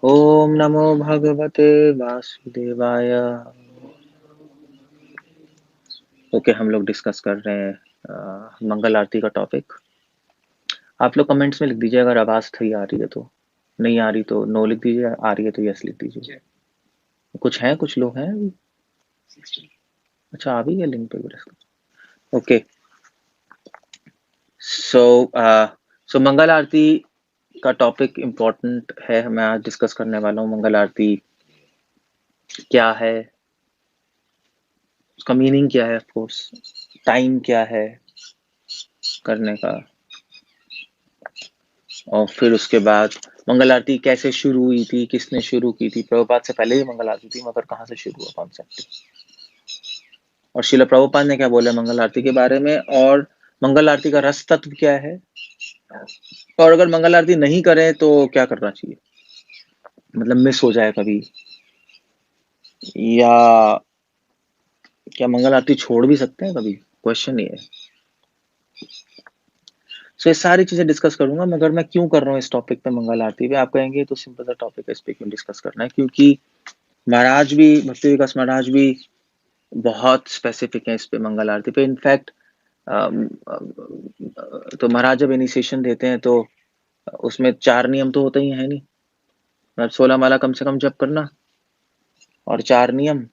ओम नमो भगवते वासुदेवाय। ओके, हम लोग डिस्कस कर रहे हैं मंगल आरती का टॉपिक। आप लोग कमेंट्स में लिख दीजिए अगर आवाज सही आ रही है तो। नहीं आ रही तो नो लिख दीजिए, आ रही है तो यस लिख दीजिए। कुछ हैं, कुछ लोग हैं अभी? अच्छा, आ भी गया लिंक पे भी। ओके, सो सो मंगल आरती का टॉपिक इम्पोर्टेंट है। मैं आज डिस्कस करने वाला हूँ मंगल आरती क्या है, उसका मीनिंग क्या है, ऑफ कोर्स टाइम क्या है करने का, और फिर उसके बाद मंगल आरती कैसे शुरू हुई थी, किसने शुरू की थी। प्रभुपाद से पहले ही मंगल आरती थी, मगर कहाँ से शुरू हुआ कॉन्सेप्ट, और शिला प्रभुपाद ने क्या बोला मंगल आरती के बारे में, और मंगल आरती का रस तत्व क्या है, और अगर मंगल आरती नहीं करें तो क्या करना चाहिए, मतलब मिस हो जाए कभी, या क्या मंगल आरती छोड़ भी सकते हैं कभी, क्वेश्चन ये है। सो ये सारी चीजें डिस्कस करूंगा, मगर मैं क्यों कर रहा हूँ इस टॉपिक पे मंगल आरती पे। आप कहेंगे तो सिंपल सा टॉपिक है, इस पे क्यों डिस्कस करना है, क्योंकि महाराज भी, भक्ति विकास महाराज भी बहुत स्पेसिफिक है इस पे मंगल आरती पे। इनफैक्ट तो महाराज जब इनिशिएशन देते हैं तो उसमें 4 नियम तो होते ही है नहीं, मतलब 16 माला कम से कम जप करना और 4 नियम,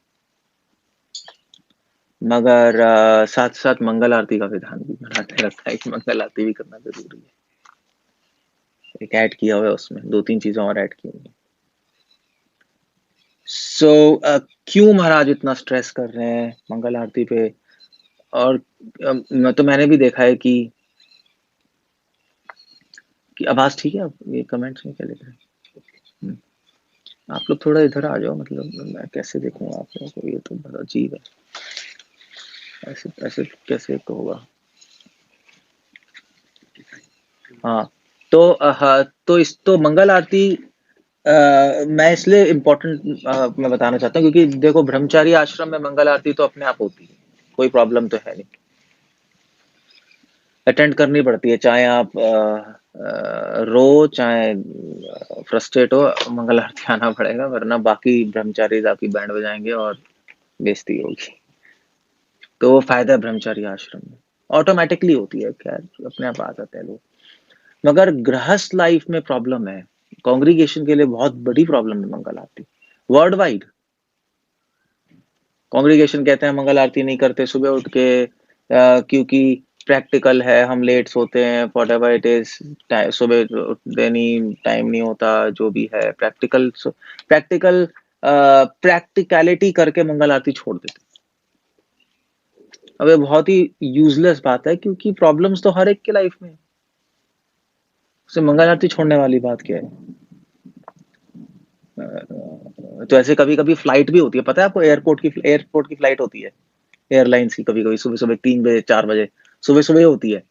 मगर साथ साथ मंगल आरती का विधान भी महाराज ने रखा है कि मंगल आरती भी करना जरूरी है। एक ऐड किया हुआ है उसमें, 2-3 चीजें और ऐड की हुई है। सो क्यों महाराज इतना स्ट्रेस कर रहे हैं मंगल आरती पे, और मैंने भी देखा है कि आवाज ठीक है। अब ये कमेंट्स में क्या लिख रहे हैं? आप लोग थोड़ा इधर आ जाओ, मतलब मैं कैसे देखूंगा आप लोगों को, ये तो बहुत अजीब है। ऐसे ऐसे कैसे होगा। हाँ, तो हाँ, तो इस तो मंगल आरती मैं इसलिए इम्पोर्टेंट मैं बताना चाहता हूँ, क्योंकि देखो ब्रह्मचारी आश्रम में मंगल आरती तो अपने आप होती है, कोई प्रॉब्लम तो है नहीं, अटेंड करनी पड़ती है, चाहे आप रो, चाहे फ्रस्ट्रेट हो, मंगल आरती आना पड़ेगा, वरना बाकी ब्रह्मचारी आपकी बैंड बजाएंगे और बेइज्जती होगी। तो वो फायदा है ब्रह्मचारी आश्रम में, ऑटोमेटिकली होती है, खैर अपने आप आ जाते हैं लोग। मगर गृहस्थ लाइफ में प्रॉब्लम है, कांग्रीगेशन के लिए बहुत बड़ी प्रॉब्लम है मंगल आरती, वर्ल्ड वाइड। कांग्रीगेशन कहते हैं मंगल आरती नहीं करते सुबह उठ के, क्योंकि प्रैक्टिकल है, हम लेट सोते हैं, व्हाटएवर इट इज, सुबह उठते नहीं, टाइम नहीं होता, जो भी है प्रैक्टिकल प्रैक्टिकल प्रैक्टिकलिटी करके मंगल आरती छोड़ देते। अब ये बहुत ही यूजलेस बात है, क्योंकि प्रॉब्लम्स तो हर एक की लाइफ में है, उसे मंगल आरती छोड़ने वाली बात क्या है। तो ऐसे कभी कभी फ्लाइट भी होती है, पता है आपको, एयरपोर्ट की फ्लाइट होती है एयरलाइंस की, कभी कभी सुबह सुबह 3 बजे 4 बजे सुबह सुबह होती है।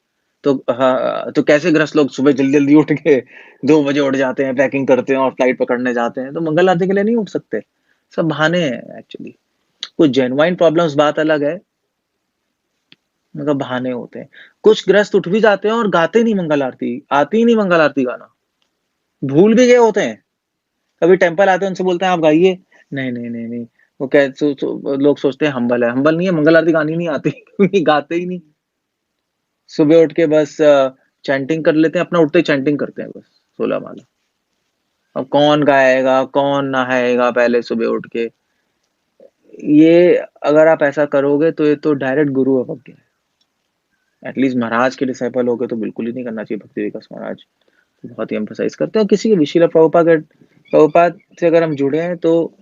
तो हाँ, तो कैसे ग्रस्त लोग सुबह जल्दी जल्दी उठ के 2 बजे उठ जाते हैं, पैकिंग करते हैं और फ्लाइट पकड़ने जाते हैं, तो मंगल आरती के लिए नहीं उठ सकते। सब बहाने हैं एक्चुअली, कुछ जेन्युइन प्रॉब्लम्स बात अलग है, मतलब बहाने होते हैं। कुछ ग्रस्त उठ भी जाते हैं और गाते नहीं मंगल आरती, आती ही नहीं मंगल आरती गाना, भूल भी गए होते हैं। कभी टेंपल आते हैं, उनसे बोलते हैं आप गाइए, नहीं नहीं नहीं नहीं, वो कह लोग सोचते हैं हम्बल है, हम्बल नहीं है, मंगल आरती गानी नहीं आती क्योंकि गाते ही नहीं। सुबह उठ के बस चैंटिंग कर लेते हैं, अपना उठते ही चैंटिंग करते हैं बस, 16 माला। अब कौन गाएगा, कौन नहाएगा पहले सुबह उठ के, ये अगर आप ऐसा करोगे तो ये तो डायरेक्ट गुरु अवज्ञा है। एटलीस्ट महाराज के डिसाइपल हो गए तो बिल्कुल ही नहीं करना चाहिए। भक्ति विकास महाराज बहुत ही एम्फसाइज करते हैं, और किसी के भी शिला प्रभुपाद से अगर हम जुड़े हैं तो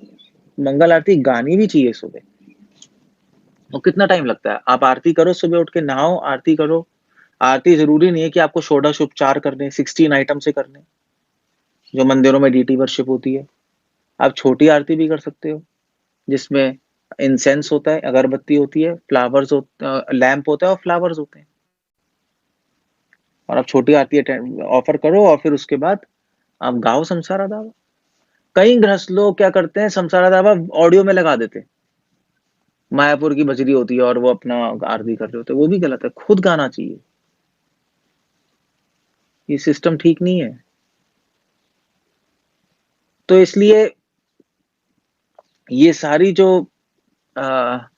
मंगल आरती गानी भी चाहिए सुबह। और कितना टाइम लगता है, आप आरती करो, सुबह उठ के नहाओ, आरती करो। आरती जरूरी नहीं है कि आपको षोडश उपचार करने, 16 आइटम से करने, जो मंदिरों में डीटी वर्शिप होती है। आप छोटी आरती भी कर सकते हो, जिसमें इंसेंस होता है, अगरबत्ती होती है, फ्लावर्स लैंप होता है और फ्लावर्स होते हैं, और आप छोटी आरती ऑफर करो, और फिर उसके बाद आप गाओ संसारा दावा। कई गृहस्थ लोग क्या करते हैं, संसारा दावा ऑडियो में लगा देते हैं, मायापुर की बजरी होती है और वो अपना आरती कर रहे होते हैं, वो भी गलत है, खुद गाना चाहिए, ये सिस्टम ठीक नहीं है। तो इसलिए ये सारी अ,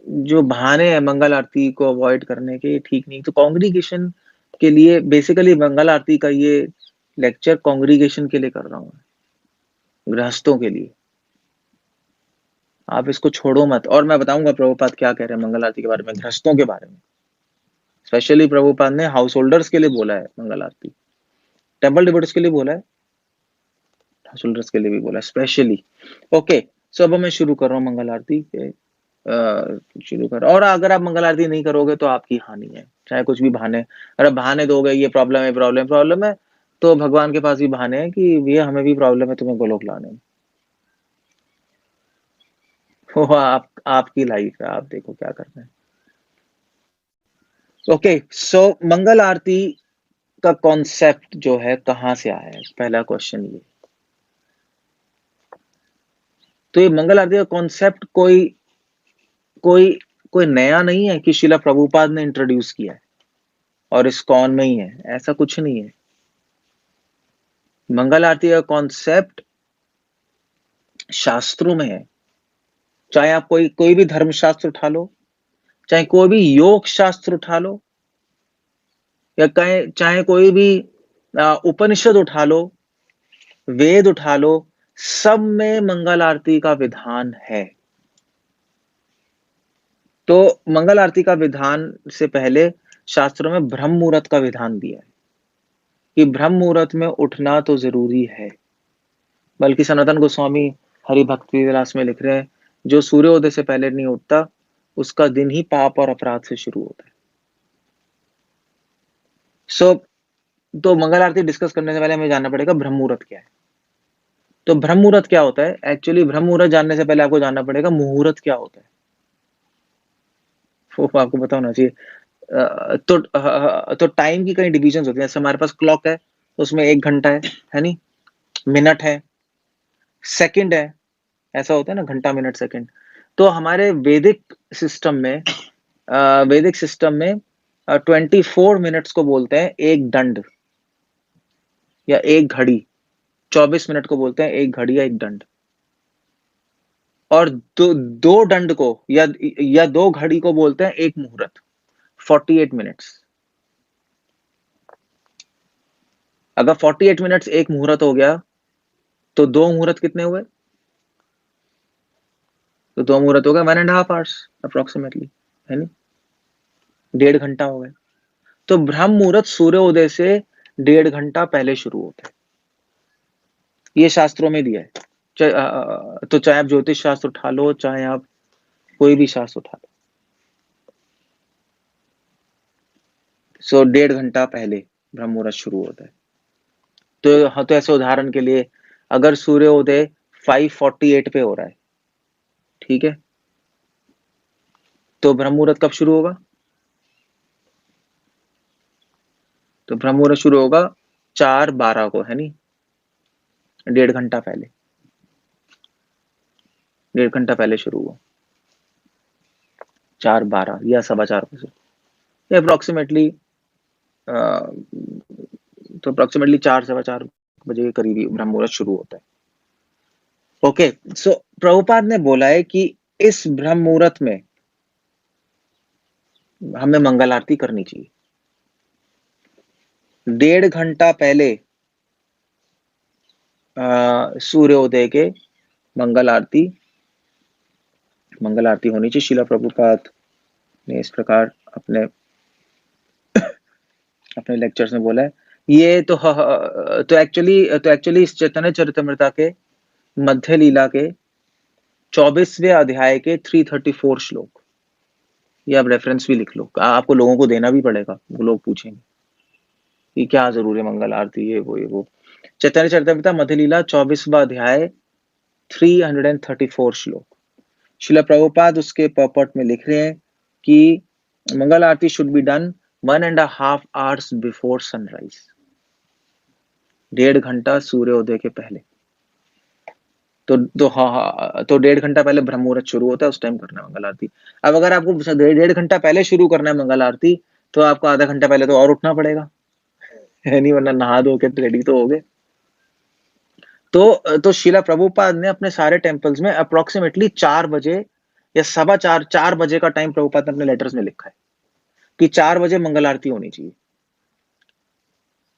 जो बहाने हैं मंगल आरती को अवॉइड करने के, ये ठीक नहीं। तो कांग्रीगेशन के लिए बेसिकली मंगल आरती का ये लेक्चर कांग्रीगेशन के लिए कर रहा हूँ, गृहस्थों के लिए। आप इसको छोड़ो मत। और मैं बताऊंगा प्रभुपाद क्या कह रहे हैं मंगल आरती के बारे में, गृहस्थों के बारे में। स्पेशली प्रभुपाद ने हाउस होल्डर्स के लिए बोला है मंगल आरती, टेम्पल डिवोटीज के लिए बोला है, हाउस होल्डर्स के लिए भी बोला है स्पेशली। ओके, सो अब मैं शुरू कर रहा हूँ मंगल आरती के शुरू कर। और अगर आप मंगल आरती नहीं करोगे तो आपकी हानि है, चाहे कुछ भी बहाने, अगर बहाने दोगे ये प्रॉब्लम है, तो भगवान के पास भी बहाने हैं कि भैया हमें भी प्रॉब्लम है तुम्हें गोलोक लाने में। वो आपकी लाइफ है, आप देखो क्या करना है। ओके, सो मंगल आरती का कॉन्सेप्ट जो है कहां से आया है, पहला क्वेश्चन ये। तो ये मंगल आरती का कॉन्सेप्ट कोई कोई कोई नया नहीं है कि शिला प्रभुपाद ने इंट्रोड्यूस किया है और इस्कॉन में ही है, ऐसा कुछ नहीं है। मंगल आरती का कॉन्सेप्ट शास्त्रों में है। चाहे आप कोई कोई भी धर्मशास्त्र उठा लो, चाहे कोई भी योग शास्त्र उठा लो, या चाहे कोई भी उपनिषद उठा लो, वेद उठा लो, सब में मंगल आरती का विधान है। तो मंगल आरती का विधान से पहले शास्त्रों में ब्रह्म मुहूर्त का विधान दिया है कि ब्रह्म मुहूर्त में उठना तो जरूरी है। बल्कि सनातन गोस्वामी हरि भक्ति विलास में लिख रहे हैं, जो सूर्योदय से पहले नहीं उठता उसका दिन ही पाप और अपराध से शुरू होता है। सो तो मंगल आरती डिस्कस करने से पहले हमें जानना पड़ेगा ब्रह्म मुहूर्त क्या है। तो ब्रह्म मुहूर्त क्या होता है? एक्चुअली ब्रह्म मुहूर्त जानने से पहले आपको जानना पड़ेगा मुहूर्त क्या होता है, वो आपको पता होना चाहिए। तो टाइम की कई डिविजन होती है। जैसे हमारे पास क्लॉक है तो उसमें 1 घंटा है नहीं, मिनट है, सेकंड है, ऐसा होता है ना, घंटा मिनट सेकंड। तो हमारे वैदिक सिस्टम में 24 मिनट्स को बोलते हैं एक दंड या एक घड़ी, 24 मिनट को बोलते हैं एक घड़ी या एक दंड। और दो दंड को या 2 घड़ी को बोलते हैं एक मुहूर्त, 48 मिनट्स। अगर 48 मिनट्स एक मुहूर्त हो गया तो 2 मुहूर्त कितने हुए? तो 2 मुहूर्त हो गए 1.5 आवर्स अप्रोक्सीमेटली, है नहीं, 1.5 घंटा हो गया। तो ब्रह्म मुहूर्त सूर्योदय से 1.5 घंटा पहले शुरू होता है, ये शास्त्रों में दिया है। तो चाहे आप ज्योतिष शास्त्र उठा लो, चाहे आप कोई भी शास्त्र उठा लो, सो 1.5 घंटा पहले ब्रह्म मुहूर्त शुरू होता है। तो हाँ, तो ऐसे उदाहरण के लिए अगर सूर्योदय 5:48 पे हो रहा है, ठीक है, तो ब्रह्म मुहूर्त कब शुरू होगा? तो ब्रह्म मुहूर्त शुरू होगा 4:12 को, है नहीं, 1.5 घंटा पहले, 1.5 घंटा पहले शुरू हुआ, 4:12 या 4:15 बजे अप्रोक्सीमेटली। तो अप्रोक्सीमेटली 4 4:15 के करीब ही ब्रह्म मुहूर्त शुरू होता है। ओके, सो प्रभुपाद ने बोला है कि इस ब्रह्म मुहूर्त में हमें मंगल आरती करनी चाहिए। 1.5 घंटा पहले सूर्योदय के मंगल आरती होनी चाहिए। शिला प्रभुपाद ने इस प्रकार अपने लेक्चर्स में बोला है। ये तो एक्चुअली इस चैतन्य चरितमृता के मध्य लीला के 24वें अध्याय के 334 श्लोक, ये आप रेफरेंस भी लिख लो, आपको लोगों को देना भी पड़ेगा, वो लोग पूछेंगे कि क्या जरूरी है मंगल आरती, ये वो। चैतन्य चरितमृता मध्य लीला 24वां अध्याय 334 श्लोक। शिला प्रभुपाद उसके पर्पट में लिख रहे हैं कि Mangal Aarti should be done 1.5 hours before sunrise, 1.5 घंटा सूर्योदय के पहले। तो हाँ, तो 1.5 घंटा पहले ब्रह्म मुहूर्त शुरू होता है, उस टाइम करना है मंगल आरती। अब अगर आपको 1.5 घंटा पहले शुरू करना है मंगल आरती, तो आपको आधा घंटा पहले तो और उठना पड़ेगा, है नहीं, वरना नहा धो के रेडी तो हो गए। तो शिला प्रभुपाद ने अपने सारे टेम्पल्स में अप्रोक्सीमेटली 4 बजे या सवा 4 बजे का टाइम प्रभुपाद ने अपने लेटर्स में लिखा है कि 4 बजे मंगल आरती होनी चाहिए।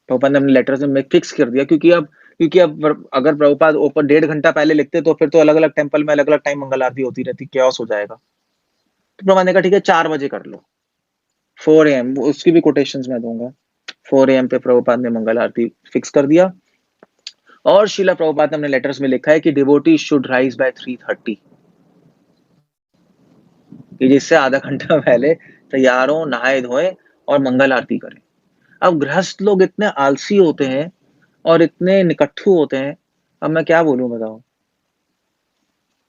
प्रभुपाद ने अपने लेटर्स में फिक्स कर दिया, क्योंकि अब अगर प्रभुपाद ऊपर 1.5 घंटा पहले लिखते तो फिर तो अलग-अलग टेम्पल में अलग-अलग टाइम मंगल आरती होती रहती, chaos हो जाएगा। तो प्रभुपाद ने कहा ठीक है 4 बजे कर लो, 4 AM, उसकी भी कोटेशंस मैं दूंगा। 4 AM पे प्रभुपाद ने मंगल आरती फिक्स कर दिया। और शिला प्रभुपाद ने अपने लेटर्स में लिखा है कि डिवोटी शुड राइज बाय 3:30, कि जिससे आधा घंटा पहले तैयार हो, नहाए धोए और मंगल आरती करें। अब गृहस्थ लोग इतने आलसी होते हैं और इतने निकट्ठू होते हैं, अब मैं क्या बोलूं बताओ,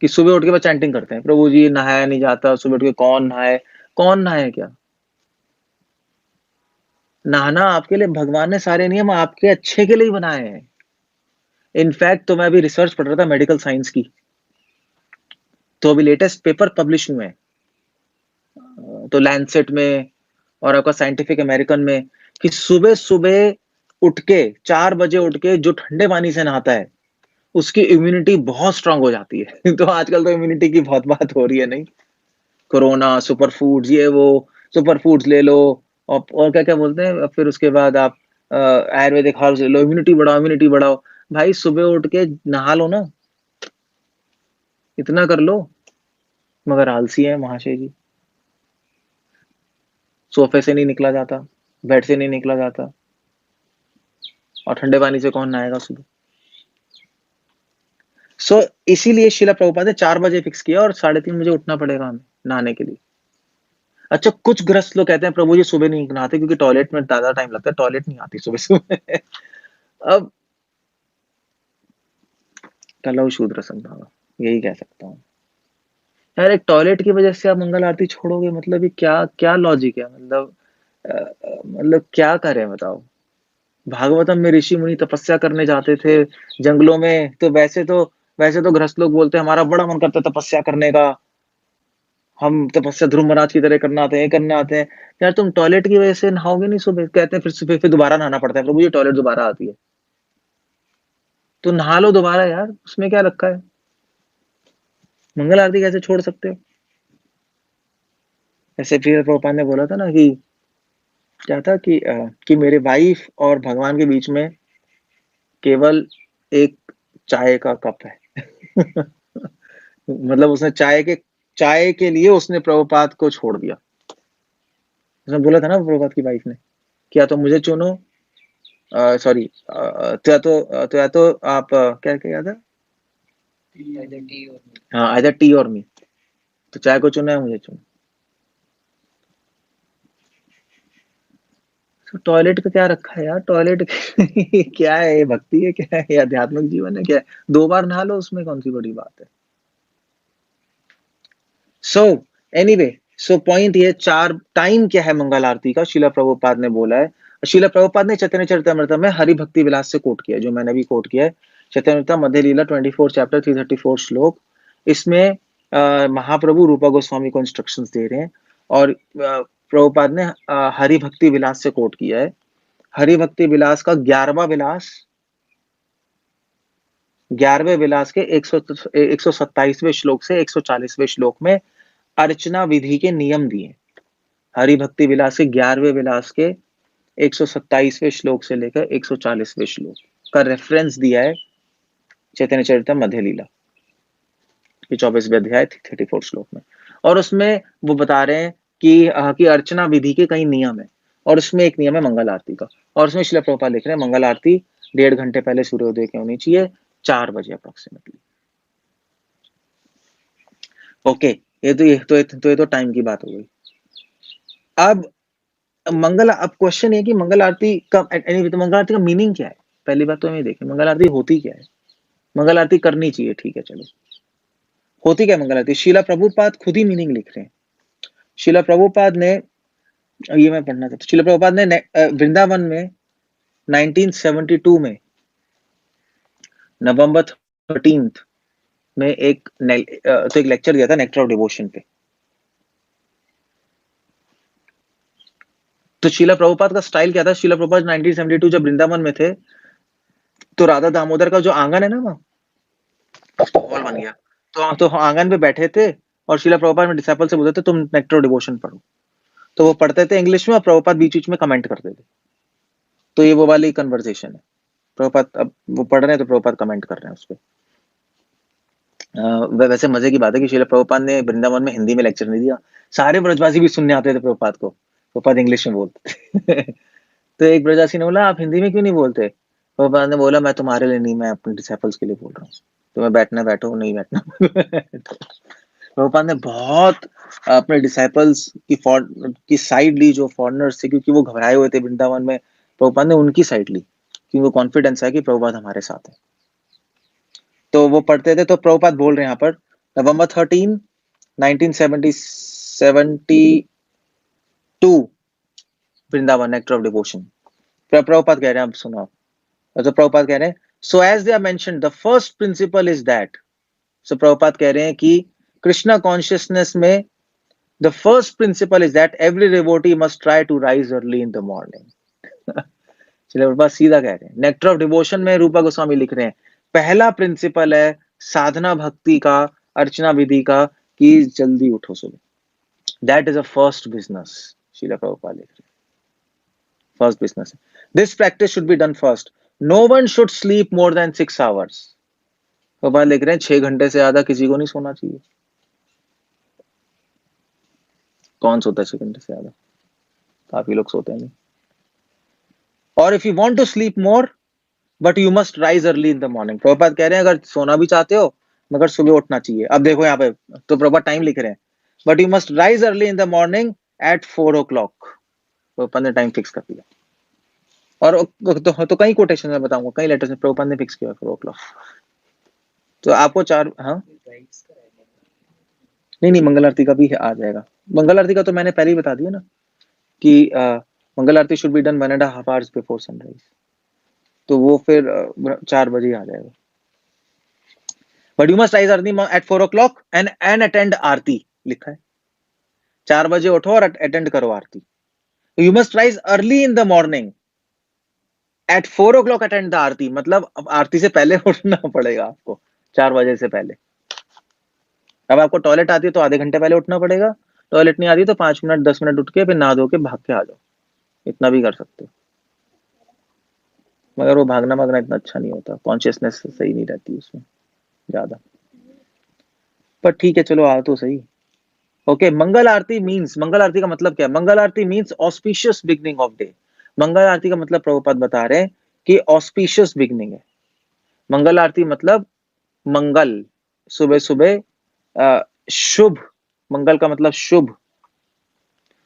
कि सुबह उठ के बस चैंटिंग करते हैं, प्रभु जी नहाया नहीं जाता, सुबह उठ के कौन नहाए क्या? नहाना आपके लिए भगवान ने सारे नियम आपके अच्छे के लिए ही बनाए हैं। इनफैक्ट तो मैं अभी रिसर्च पढ़ रहा था मेडिकल साइंस की, तो अभी लेटेस्ट पेपर पब्लिश हुए हैं, तो लैंसेट में और आपका साइंटिफिक अमेरिकन में, कि सुबह सुबह उठ के 4 बजे उठ के जो ठंडे पानी से नहाता है उसकी इम्यूनिटी बहुत स्ट्रांग हो जाती है। तो आजकल तो इम्यूनिटी की बहुत बात हो रही है, नहीं? कोरोना, सुपर फूड्स, ये वो, सुपर फूड्स ले लो, और क्या क्या बोलते हैं, फिर उसके बाद आप आयुर्वेदिक हर्ब्स ले लो, इम्यूनिटी बढ़ाओ। भाई सुबह उठ के नहा लो ना, इतना कर लो। मगर आलसी है महाशय जी, सोफे से नहीं निकला जाता, बेड से नहीं निकला जाता, और ठंडे पानी से कौन नहाएगा सुबह? इसीलिए शिला प्रभुपाद ने 4 बजे फिक्स किया और 3:30 बजे उठना पड़ेगा हमें नहाने के लिए। अच्छा, कुछ गृहस्थ लोग कहते हैं प्रभु जी सुबह नहीं नहाते क्योंकि टॉयलेट में ज्यादा टाइम लगता है, टॉयलेट नहीं आती सुबह सुबह। अब कलौ शूद्र संभव, यही कह सकता हूँ। यार एक टॉयलेट की वजह से आप मंगल आरती छोड़ोगे, मतलब ये क्या क्या लॉजिक है? मतलब क्या करें बताओ? भागवतम में ऋषि मुनि तपस्या करने जाते थे जंगलों में, तो वैसे तो गृहस्थ लोग बोलते हैं हमारा बड़ा मन करता है तपस्या करने का, हम तपस्या ध्रुव महाराज की तरह करना आते हैं, करने आते हैं। यार तुम टॉयलेट की वजह से नहाओगे नहीं सुबह, कहते हैं फिर सुबह फिर दोबारा नहाना पड़ता है, प्रभु ये टॉयलेट दोबारा आती है, तो नहा लो दोबारा यार, उसमें क्या रखा है? मंगल आरती कैसे छोड़ सकते हो? ऐसे फिर प्रभुपाद ने बोला था ना कि क्या था कि मेरे वाइफ और भगवान के बीच में केवल एक चाय का कप है। मतलब उसने चाय के लिए उसने प्रभुपाद को छोड़ दिया। उसने बोला था ना प्रभुपाद की वाइफ ने, क्या तो मुझे चुनो, सॉरी, तो या तो आप क्या क्या था, हाँ आइदर टी और मी, तो चाय को चुनो या मुझे चुनो। तो टॉयलेट का क्या रखा है यार? टॉयलेट क्या है? ये भक्ति है क्या है? ये आध्यात्मिक जीवन है क्या है? 2 बार नहा लो, उसमें कौन सी बड़ी बात है? सो एनीवे, सो पॉइंट ये, चार टाइम क्या है मंगल आरती का, शिला प्रभुपाद ने बोला है। शिला प्रभुपाद ने चैतन्य चरितमृत में हरि भक्ति विलास से कोट किया, जो मैंने भी कोट किया है, चैतन्य मध्य लीला 24 चैप्टर 334 श्लोक। इसमें महाप्रभु रूपा गोस्वामी को इंस्ट्रक्शंस दे रहे हैं, और प्रभुपाद ने हरि भक्ति विलास से कोट किया है। हरि भक्ति विलास का 11वें विलास के 127वें श्लोक से 140वें श्लोक में अर्चना विधि के नियम दिए। हरि भक्ति विलास के 11वें विलास के 127वें श्लोक से लेकर 140वें श्लोक का रेफरेंस दिया है चैतन्य चरितम मध्य लीला के 24वें अध्याय 34 श्लोक में। और उसमें वो बता रहे हैं कि अर्चना विधि के कई नियम है, और उसमें एक नियम है मंगल आरती का। और उसमें श्रील प्रभुपाद लिख रहे हैं मंगल आरती 1.5 घंटे पहले सूर्योदय की होनी चाहिए, 4 बजे अप्रोक्सीमेटली। ओके, ये तो टाइम की बात हो गई। अब अब क्वेश्चन है कि मंगल आरती का, तो मंगल आरती का मीनिंग क्या है? पहली बात तो हमें देखें मंगल आरती होती क्या है। मंगल आरती करनी चाहिए, ठीक है, चलो। होती क्या मंगल आरती? शीला प्रभुपाद खुद ही मीनिंग लिख रहे हैं। शीला प्रभुपाद ने, ये मैं पढ़ना चाहता हूँ, शीला प्रभुपाद ने वृंदावन में 1972 में नवंबर 13 में एक लेक्चर दिया था नेक्टर ऑफ डिवोशन पे। तो शीला प्रभुपाद का स्टाइल क्या था? शीला प्रभुपाद 1972 जब वृंदावन में थे, तो राधा दामोदर का जो आंगन है ना वहाँ, हॉल बन गया। तो आंगन पे बैठे थे और श्रील प्रभुपाद में डिसाइपल से बोलते थे तुम नेक्टर ऑफ डिवोशन पढ़ो। तो वो पढ़ते थे इंग्लिश में और प्रभुपाद बीच-बीच में कमेंट करते थे। तो ये वो वाली कन्वर्सेशन है। प्रभुपाद अब वो पढ़ रहे हैं तो प्रभुपाद कमेंट कर रहे हैं उसपे। वैसे मजे की बात है कि श्रील प्रभुपाद ने वृंदावन में हिंदी में लेक्चर नहीं दिया। सारे ब्रजवासी भी सुनने आते थे प्रभुपाद को। प्रभुपाद इंग्लिश में बोलते थे। तो एक ब्रजवासी ने बोला आप हिंदी में क्यों नहीं बोलते? प्रभुपाद ने बोला मैं तुम्हारे लिए नहीं, मैं अपने डिसाइपल्स के लिए बोल रहा हूँ। तुम्हें बैठना बैठो, नहीं बैठना। प्रभुपाद ने बहुत अपने डिसाइपल्स की साइड ली जो फॉरेनर्स थे, क्योंकि वो घबराए हुए थे वृंदावन में। प्रभुपाद ने उनकी साइड ली क्योंकि वो कॉन्फिडेंस है कि प्रभुपाद हमारे साथ है। तो वो पढ़ते थे, तो प्रभुपाद बोल रहे हैं यहाँ पर नवंबर 13, 1972 Vrindavan nectar of devotion. Prabhupada कह रहे हैं, आप सुनो। तो प्रभुपाद कह रहे हैं so as they are mentioned the first principle is that. So Prabhupada कह रहे हैं कि कृष्णा कॉन्शियसनेस में the first principle is that every devotee must try to rise early in the morning. चलिए प्रभुपाद सीधा कह रहे हैं। नेक्टर ऑफ डिवोशन में रूपा गोस्वामी लिख रहे हैं पहला प्रिंसिपल है साधना भक्ति का, अर्चना विधि का, कि जल्दी उठो सुबह। That is a first business. Srila Prabhupada लिख रहे हैं first business. This practice should be done first. No one should sleep more than 6 hours. Prabhupada लिख रहे हैं 6 घंटे से ज्यादा किसी को नहीं सोना चाहिए। कौन सोता है 6 घंटे से ज्यादा? काफी लोग सोते हैं नहीं। और if you want to sleep more but you must rise early in the morning. Prabhupada कह रहे हैं अगर सोना भी चाहते हो मगर सुबह उठना चाहिए। अब देखो यहाँ पे तो प्रभुपाद टाइम लिख रहे हैं but you must rise early in the morning at 4 o'clock। Prabhupada ने टाइम फिक्स कर दिया। और तो कई कोटेशन में बताऊंगा, कई लेटर्स में प्रभुपाद ने फिक्स किया 4 o'clock। तो आपको 4 हाँ नहीं मंगल आरती का भी आ जाएगा। मंगल आरती का तो मैंने पहले ही बता दिया ना कि Mangal Aarti should be done 1.5 hours before sunrise. तो वो फिर 4 बजे आ जाएगा। But you must rise early at 4 o'clock and attend Aarti लिखा है। 4 बजे उठो और अटेंड करो Aarti. You must rise early in the morning at 4 o'clock attend the Aarti. मतलब अब आरती से पहले उठना पड़ेगा आपको 4 बजे से पहले। अब आपको टॉयलेट आती है तो आधे घंटे पहले उठना पड़ेगा। टॉयलेट नहीं आती तो 5 मिनट 10 मिनट उठ के फिर नहा धो के भाग के आ जाओ। इतना भी कर सकते हो, मगर वो भागना भागना इतना अच्छा नहीं होता। कॉन्शियसनेस सही नहीं रहती उसमें ज्यादा। पर ठीक है चलो आ तो सही। ओके मंगल आरती मींस, मंगल आरती का मतलब क्या है? Mangal Aarti means auspicious beginning of day. Mangal Aarti का मतलब प्रभुपाद बता रहे हैं कि ऑस्पिशियस बिगनिंग है। मंगल आरती मतलब मंगल, सुबह सुबह शुभ। मंगल का मतलब शुभ।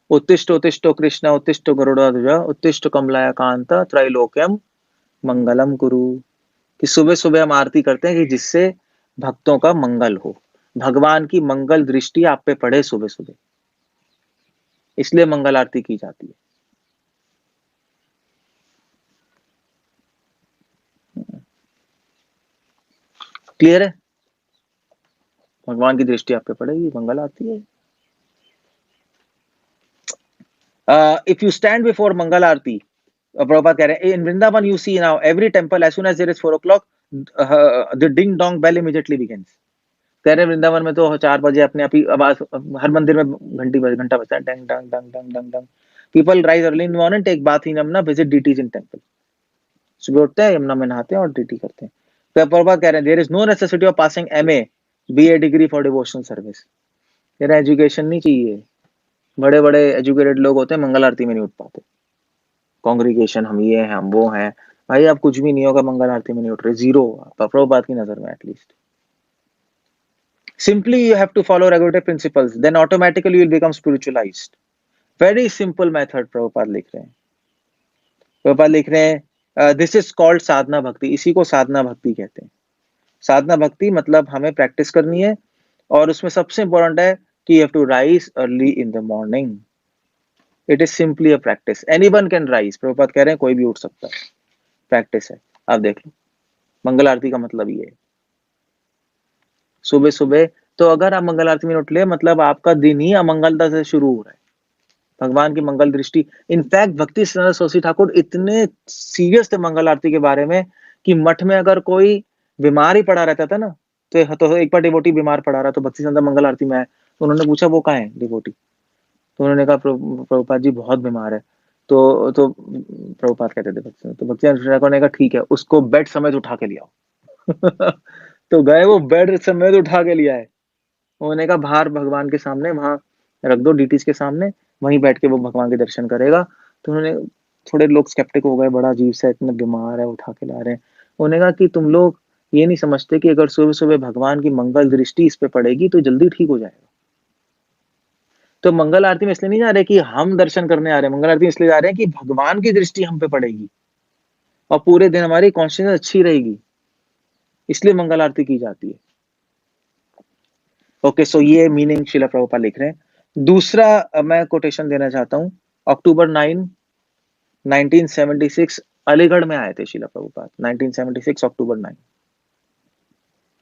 उत्तिष्ठ उत्तिष्ठ कृष्ण उत्तिष्ठ गरुड़ध्वज उत्तिष्ठ कमलाया कांत त्रैलोक्यम मंगलम कुरु। कि सुबह सुबह हम आरती करते हैं कि जिससे भक्तों का मंगल हो, भगवान की मंगल दृष्टि आप पे पड़े सुबह सुबह, इसलिए मंगल आरती की जाती है। क्लियर है? भगवान की दृष्टि आप पे पड़ेगी, मंगल आरती है। If you stand before Mangal Aarti, Prabhupada कह रहे हैं in Vrindavan you see now every temple as soon as there is 4 o'clock the ding dong bell immediately begins. कह रहे हैं वृंदावन में तो 4 बजे अपने आप ही आवाज, हर मंदिर में घंटा बजता है, डंग डंग डंग डंग डंग डंग। People rise early in morning, take bath in Yamuna, visit deities in temple. सुबह उठते हैं, यमुना में नहाते हैं और डीटी करते हैं। तो प्रभुपाद कह रहे हैं there is no necessity of passing MA BA degree for devotional service. कह रहे हैं एजुकेशन नहीं चाहिए। बड़े बड़े एजुकेटेड लोग होते हैं, मंगल आरती में नहीं उठ पाते। कांग्रीगेशन हम ये हैं, हम वो हैं। भाई आप कुछ भी नहीं होगा, मंगल आरती में नहीं उठ रहे, जीरो प्रभुपाद की नजर में at least. Simply you have to follow regulative principles, then automatically you will become spiritualized. Very simple method Prabhupada लिख रहे हैं। प्रभुपाद लिख रहे हैं दिस इज कॉल्ड साधना भक्ति। इसी को साधना भक्ति कहते हैं। साधना भक्ति मतलब हमें प्रैक्टिस करनी है और उसमें सबसे इंपॉर्टेंट है कि you have to rise early in the morning. It is simply a practice, anyone can rise. Prabhupada कह रहे हैं कोई भी उठ सकता है, प्रैक्टिस है। आप देख लो मंगल आरती का मतलब ये है सुबह सुबह। तो अगर आप मंगल आरती में उठ ले मतलब आपका दिन ही अमंगलता से शुरू हो रहा है। भगवान की मंगल दृष्टि, इनफैक्ट भक्ति सिद्धांत सरस्वती ठाकुर इतने सीरियस थे मंगल आरती के बारे में कि मठ में अगर कोई बीमार ही पड़ा रहता था ना, तो एक बार डिवोटी बीमार पड़ा रहा, तो भक्तिसिद्धांत मंगल आरती में आए, तो उन्होंने पूछा वो कहाँ है डिवोटी? तो उन्होंने कहा प्रभुपाद जी बहुत बीमार है। तो प्रभुपाद कहते थे भक्तिसिद्धांत, तो भक्तिसिद्धांत ठाकुर ने कहा ठीक है, उसको बेड समेत उठा के ले आओ। तो गए, वो बेड समेत उठा के ले आए। उन्होंने कहा बाहर भगवान के सामने वहां रख दो, डीटीज के सामने, वहीं बैठ के वो भगवान के दर्शन करेगा। तो उन्होंने, थोड़े लोग स्केप्टिक हो गए, बड़ा अजीब सा, इतना बीमार है उठा के ला रहे हैं। उन्होंने कहा कि तुम लोग ये नहीं समझते कि अगर सुबह सुबह भगवान की मंगल दृष्टि इस पे पड़ेगी तो जल्दी ठीक हो जाएगा। तो मंगल आरती में इसलिए नहीं जा रहे कि हम दर्शन करने आ रहे हैं, मंगल आरती में इसलिए जा रहे हैं कि भगवान की दृष्टि हम पे पड़ेगी और पूरे दिन हमारी कॉन्शियसनेस अच्छी रहेगी, इसलिए मंगल आरती की जाती है। ओके, सो ये मीनिंग शिला प्रभुपाद लिख रहे हैं। दूसरा मैं कोटेशन देना चाहता हूं, अक्टूबर 9, 1976 अलीगढ़ में आए थे शिला प्रभुपाद। 1976 अक्टूबर 9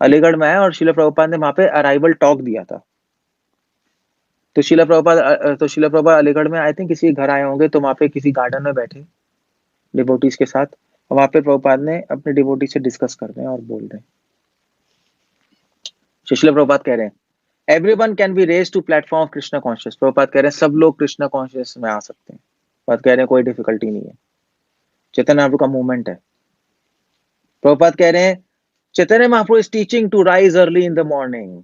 अलीगढ़ में आए और शिला प्रभुपाद ने वहां पे अराइवल टॉक दिया था। तो शिला प्रभुपाद अलीगढ़ में आए थे, किसी घर आए होंगे, तो वहां पे किसी गार्डन में बैठे डिवोटीज के साथ, वहां पे प्रभुपाद ने अपने डिवोटी से डिस्कस कर रहे हैं और बोल रहे हैं। शिला प्रभुपाद कह रहे हैं everyone can be raise to platform of Krishna conscious. Prabhupada कह रहे हैं सब लोग कृष्णा कॉन्शियस में आ सकते हैं। प्रभुपाद कह रहे हैं कोई डिफिकल्टी नहीं है, चैतन्य महाप्रभु का मूवमेंट है। प्रभुपाद कह रहे हैं Chaitanya Mahaprabhu is teaching to rise early in the morning.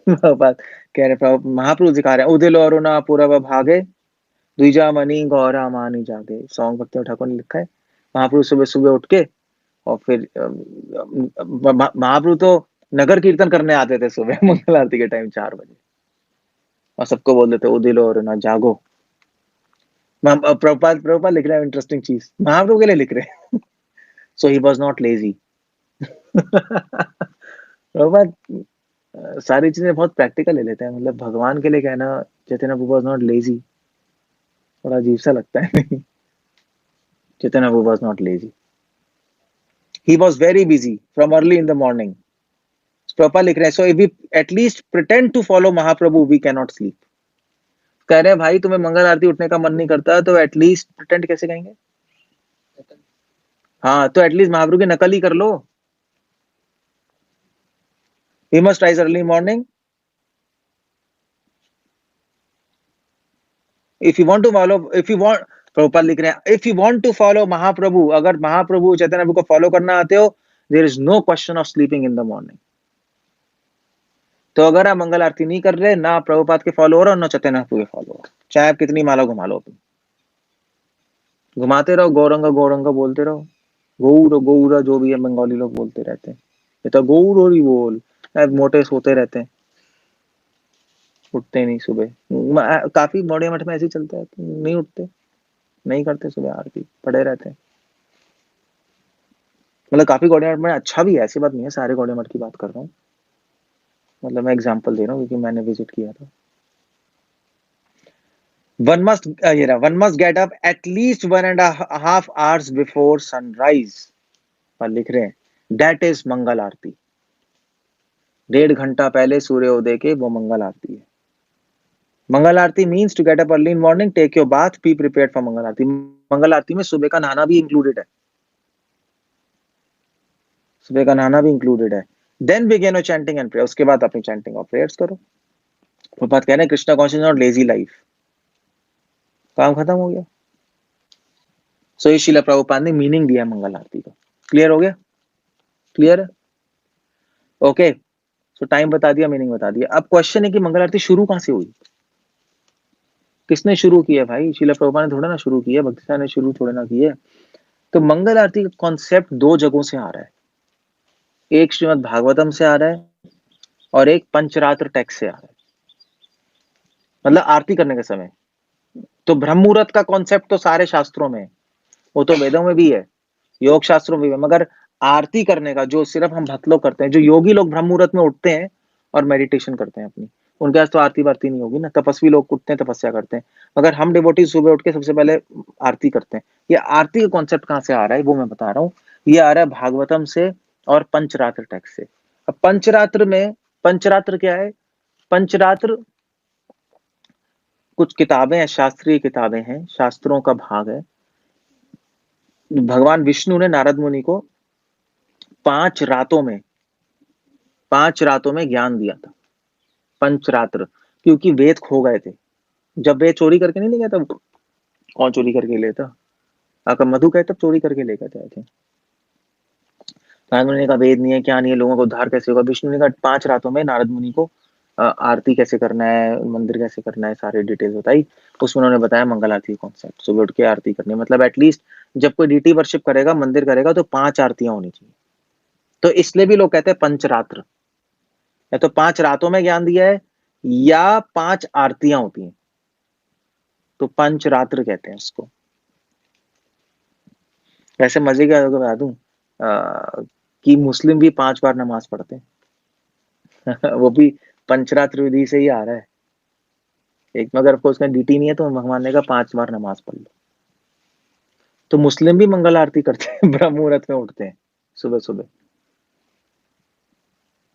Prabhupada कह रहे हैं महाप्रभु सिखा रहे हैं उदिलो अरुणा पूरब भागे द्विजा मणि गौरा मानी जागे। सॉन्ग भक्ति ठाकुर ने लिखा है। महाप्रभु सुबह सुबह उठ के और फिर महाप्रभु तो नगर कीर्तन करने आते थे सुबह मंगल आरती के टाइम 4 बजे, और सबको बोल देते उदिलो अरुणा जागो। प्रभुपाद लिख रहे हैं इंटरेस्टिंग चीज, महाप्रभु के लिए लिख रहे हैं। So he was not lazy. Prabhupada सारी चीजें बहुत प्रैक्टिकल ले लेते हैं, मतलब भगवान के लिए कहना Chaitanya Prabhu was not lazy, थोड़ा अजीब सा लगता है। Chaitanya Prabhu was not lazy, he was very busy from early in the morning. Prabhupada लिख रहे हैं so if we at least pretend to follow Mahaprabhu we can not sleep. कह रहे हैं भाई तुम्हें मंगल आरती उठने का मन नहीं करता तो एटलीस्ट प्रिटेंड कैसे कहेंगे, हाँ तो एटलीस्ट महाप्रभु की नकल ही कर लो। We must rise early morning if you want to follow, if you want, Prabhupada लिख रहे हैं if you want to follow Mahaprabhu, अगर महाप्रभु चैतन्य प्रभु को फॉलो करना आते हो, there is no question of sleeping in the morning. तो अगर आप मंगल आरती नहीं कर रहे, ना प्रभुपाद के फॉलोअर हो ना चैतन्य प्रभु के फॉलोअर, चाहे आप कितनी माला घुमा लो, अपनी घुमाते रहो, गौरंग गौरंग बोलते रहो, गौर गौर जो भी है बंगाली लोग बोलते रहते हैं, ये तो गौर और ही बोल, मोटे सोते रहते हैं, उठते नहीं सुबह। काफी बड़े मठ में ऐसे ही चलता है, नहीं उठते, नहीं करते सुबह आरती, पड़े रहते हैं। मतलब काफी गौड़िया मठ में अच्छा भी है, ऐसी बात नहीं है, सारे गौड़िया मठ की बात कर रहा हूँ, मतलब मैं एग्जांपल दे रहा हूँ क्योंकि मैंने विजिट किया था। One must get up at least 1.5 hours before sunrise। पर लिख रहे हैं that is मंगल आरती। 1.5 घंटा पहले सूर्योदय के वो मंगल आरती है। Mangal Aarti means to get up early in morning, take your bath, be prepared for Mangal Aarti. Mangal Aarti में सुबह का नहाना भी इंक्लूडेड है, सुबह का नहाना भी इंक्लूडेड है। Then begin your chanting and prayer, उसके बाद अपनी चैंटिंग और प्रेयर्स करो। वो बात कह रहे हैं कृष्णा कॉन्शियस और लेजी लाइफ, काम खत्म हो गया। सो ये शिला प्रभुपाद ने मीनिंग दिया मंगल आरती को। क्लियर हो गया, क्लियर है, ओके। सो टाइम बता दिया, मीनिंग बता दिया। अब क्वेश्चन है कि मंगल आरती शुरू कहां से हुई, किसने शुरू किया भाई? शिला प्रभुपाद ने थोड़ा ना शुरू किया, भक्ति साहब ने शुरू थोड़ा ना किया। तो मंगल आरती का कॉन्सेप्ट 2 जगहों से आ रहा है, एक श्रीमद् भागवतम से आ रहा है और एक पंचरात्र टेक्स्ट से आ रहा है, मतलब आरती करने के समय। तो ब्रह्म मुहूर्त का कॉन्सेप्ट तो सारे शास्त्रों में, वो तो वेदों में भी है, योग शास्त्रों में भी है, मगर आरती करने का जो सिर्फ हम भक्त लोग करते हैं, जो योगी लोग ब्रह्म मुहूर्त में उठते हैं और मेडिटेशन करते हैं अपनी, उनके पास तो आरती वारती नहीं होगी ना। तपस्वी लोग उठते हैं, तपस्या करते हैं, मगर हम डिवोटी सुबह उठ के सबसे पहले आरती करते हैं। ये आरती का कॉन्सेप्ट कहां से आ रहा है वो मैं बता रहा हूँ। ये आ रहा है भागवतम से और पंचरात्र टेक्स्ट से। अब पंचरात्र में, पंचरात्र क्या है? पंचरात्र कुछ किताबें हैं, शास्त्रीय किताबें हैं, शास्त्रों का भाग है। भगवान विष्णु ने नारद मुनि को 5 रातों में 5 रातों में ज्ञान दिया था। पंचरात्र, क्योंकि वेद खो गए थे। जब वेद चोरी करके नहीं ले गया था, कौन चोरी करके ले था? अगर मधु कहे तब चोरी करके ले गए थे, आई थिंक। नारद मुनि ने कहा वेद नहीं है, क्या नहीं है, लोगों को उद्धार कैसे होगा? विष्णु ने कहा 5 रातों में नारद मुनि को आरती कैसे करना है, मंदिर कैसे करना है, सारी डिटेल्स बताई। उसमें उन्होंने बताया मंगल आरती कॉन्सेप्ट, सुबह उठ के आरती करनी, मतलब एटलीस्ट जब कोई डीटी वर्शिप करेगा, मंदिर करेगा, तो 5 आरतियां होनी चाहिए। तो इसलिए भी लोग कहते हैं पंचरात्र, या तो 5 रातों में ज्ञान दिया है या 5 आरतियां होती हैं, तो पंचरात्र कहते हैं इसको। वैसे मजे की बात बता दूं, कि मुस्लिम भी 5 बार नमाज पढ़ते हैं। वो भी पंचरात्र विधि से ही आ रहा है। एक में अगर आपको उसमें डीटी नहीं है तो भगवान ने कहा 5 बार नमाज पढ़ लो। तो मुस्लिम भी मंगल आरती करते हैं, ब्रह्म मुहूर्त में उठते हैं सुबह सुबह,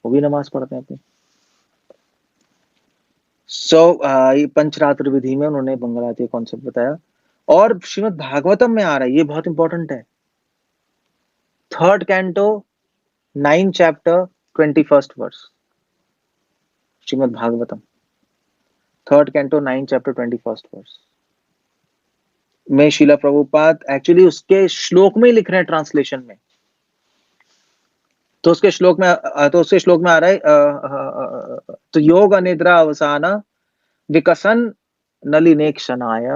वो भी नमाज पढ़ते हैं अपनी। ये पंचरात्र विधि में उन्होंने मंगल आरती कॉन्सेप्ट बताया। और श्रीमद् भागवतम में आ रहा है, ये बहुत इंपॉर्टेंट है, 3rd canto 9 chapter 21st verse, Srimad Bhagavatam 3rd canto 9 chapter 21st verse में शिला प्रभुपाद एक्चुअली उसके श्लोक में ही लिख रहे हैं, ट्रांसलेशन में। तो उसके श्लोक में आ रहा है, तो योग अनिद्रा अवसान विकसन नलिनेक्षणाय।